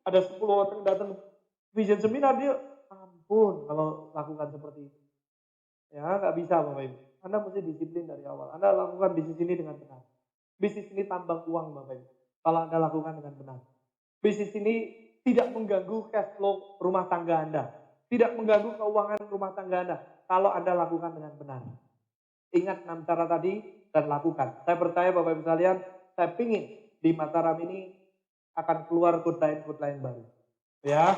Ada 10 orang datang vision seminar, dia ampun kalau lakukan seperti itu. Ya nggak bisa Bapak Ibu. Anda mesti disiplin dari awal. Anda lakukan bisnis ini dengan benar. Bisnis ini tambang uang Bapak Ibu. Kalau Anda lakukan dengan benar. Bisnis ini tidak mengganggu cash flow rumah tangga Anda. Tidak mengganggu keuangan rumah tangga Anda. Kalau Anda lakukan dengan benar. Ingat 6 cara tadi dan lakukan. Saya percaya Bapak Ibu sekalian, saya pingin di Mataram ini akan keluar good line baru. Ya.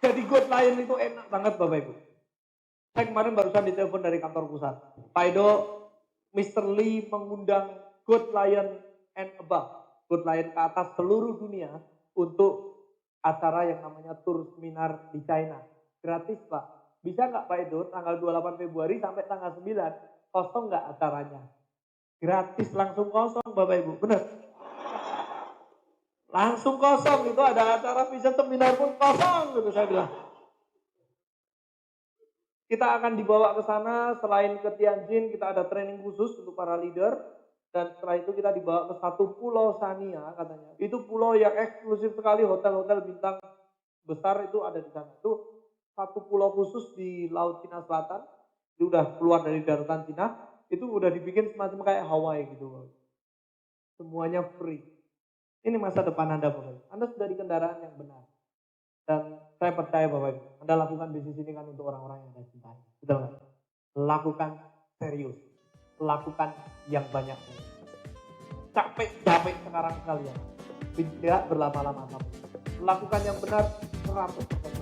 Jadi good line itu enak banget Bapak Ibu. Saya kemarin barusan ditelepon dari kantor pusat. Pak Edo, Mr. Lee mengundang good lion and above. good lion ke atas seluruh dunia untuk acara yang namanya tur seminar di China. Gratis Pak. Bisa nggak Pak Edo tanggal 28 Februari sampai tanggal 9 kosong nggak acaranya? Gratis langsung kosong Bapak Ibu, benar? Langsung kosong, itu ada acara vision seminar pun kosong gitu saya bilang. Kita akan dibawa ke sana, selain ke Tianjin kita ada training khusus untuk para leader, dan setelah itu kita dibawa ke satu pulau Sania katanya. Itu pulau yang eksklusif sekali, hotel-hotel bintang besar itu ada di sana. Itu satu pulau khusus di Laut Cina Selatan, itu udah keluar dari daratan Cina, itu udah dibikin semacam kayak Hawaii gitu. Semuanya free. Ini masa depan Anda Bapak Ibu. Anda sudah di kendaraan yang benar. Dan saya percaya Bapak Ibu, Anda lakukan bisnis ini kan untuk orang-orang yang Anda cintai. Betul nggak? Lakukan serius. Lakukan yang banyak. Capek sekarang kalian. Tidak berlama-lama. Lakukan yang benar 100%.